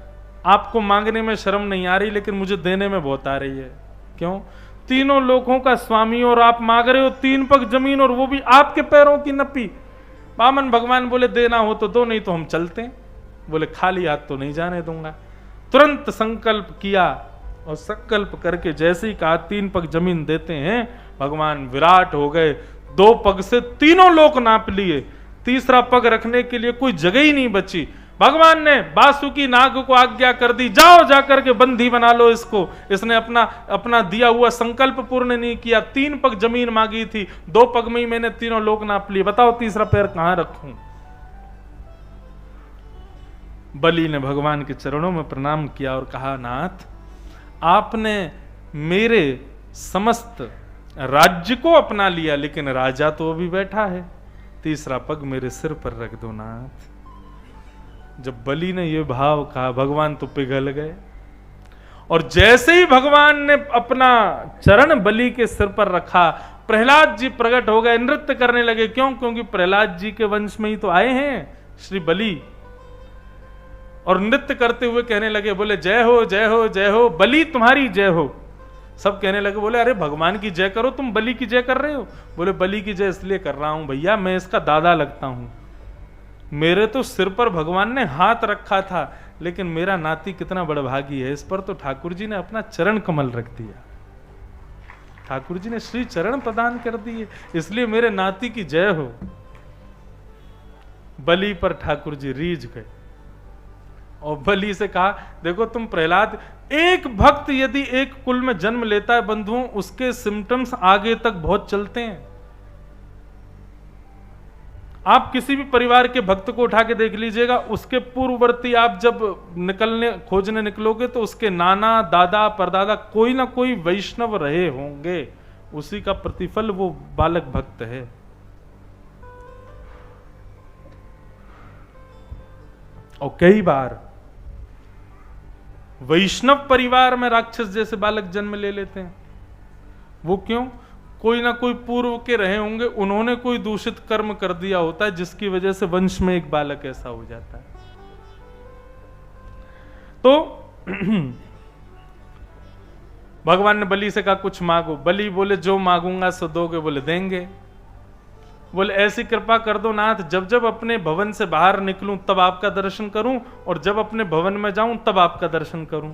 आपको मांगने में शर्म नहीं आ रही, लेकिन मुझे देने में बहुत आ रही है। क्यों? तीनों लोगों का स्वामी और आप मांग रहे हो 3 पग जमीन, और वो भी आपके पैरों की नपी। वामन भगवान बोले देना हो तो दो, नहीं तो हम चलते हैं। बोले खाली हाथ तो नहीं जाने दूंगा। तुरंत संकल्प किया, और संकल्प करके जैसे ही कहा 3 पग जमीन देते हैं, भगवान विराट हो गए। 2 पग से तीनों लोक नाप लिए, तीसरा पग रखने के लिए कोई जगह ही नहीं बची। भगवान ने बासुकी नाग को आज्ञा कर दी, जाओ जाकर के बंदी बना लो इसको। इसने अपना दिया हुआ संकल्प पूर्ण नहीं किया। 3 पग जमीन मांगी थी, 2 पग में ही मैंने तीनों लोक नाप लिए, बताओ तीसरा पैर कहां रखूं। बलि ने भगवान के चरणों में प्रणाम किया और कहा, नाथ आपने मेरे समस्त राज्य को अपना लिया, लेकिन राजा तो अभी बैठा है, तीसरा पग मेरे सिर पर रख दो नाथ। जब बलि ने यह भाव कहा, भगवान तो पिघल गए, और जैसे ही भगवान ने अपना चरण बलि के सिर पर रखा, प्रहलाद जी प्रकट हो गए, नृत्य करने लगे। क्यों? क्योंकि प्रहलाद जी के वंश में ही तो आए हैं श्री बलि। और नृत्य करते हुए कहने लगे, बोले जय हो जय हो जय हो, बलि तुम्हारी जय हो। सब कहने लगे, बोले अरे भगवान की जय करो, तुम बलि की जय कर रहे हो। बोले बलि की जय इसलिए कर रहा हूं भैया, मैं इसका दादा लगता हूं। मेरे तो सिर पर भगवान ने हाथ रखा था, लेकिन मेरा नाती कितना बड़भागी है, इस पर तो ठाकुर जी ने अपना चरण कमल रख दिया। ठाकुर जी ने श्री चरण प्रदान कर दिए, इसलिए मेरे नाती की जय हो। बलि पर ठाकुर जी रीझ गए और बलि से कहा, देखो तुम प्रहलाद, एक भक्त यदि एक कुल में जन्म लेता है बंधुओं, उसके सिम्टम्स आगे तक बहुत चलते हैं। आप किसी भी परिवार के भक्त को उठा के देख लीजिएगा, उसके पूर्ववर्ती आप जब खोजने निकलोगे तो उसके नाना दादा परदादा कोई ना कोई वैष्णव रहे होंगे, उसी का प्रतिफल वो बालक भक्त है। और कई बार वैष्णव परिवार में राक्षस जैसे बालक जन्म ले लेते हैं। वो क्यों? कोई ना कोई पूर्व के रहे होंगे, उन्होंने कोई दूषित कर्म कर दिया होता है, जिसकी वजह से वंश में एक बालक ऐसा हो जाता है। तो भगवान ने बलि से कहा कुछ मांगो। बलि बोले जो मांगूंगा सो दोगे। बोले देंगे। बोले ऐसी कृपा कर दो नाथ, जब जब अपने भवन से बाहर निकलूं तब आपका दर्शन करूं, और जब अपने भवन में जाऊं तब आपका दर्शन करूं।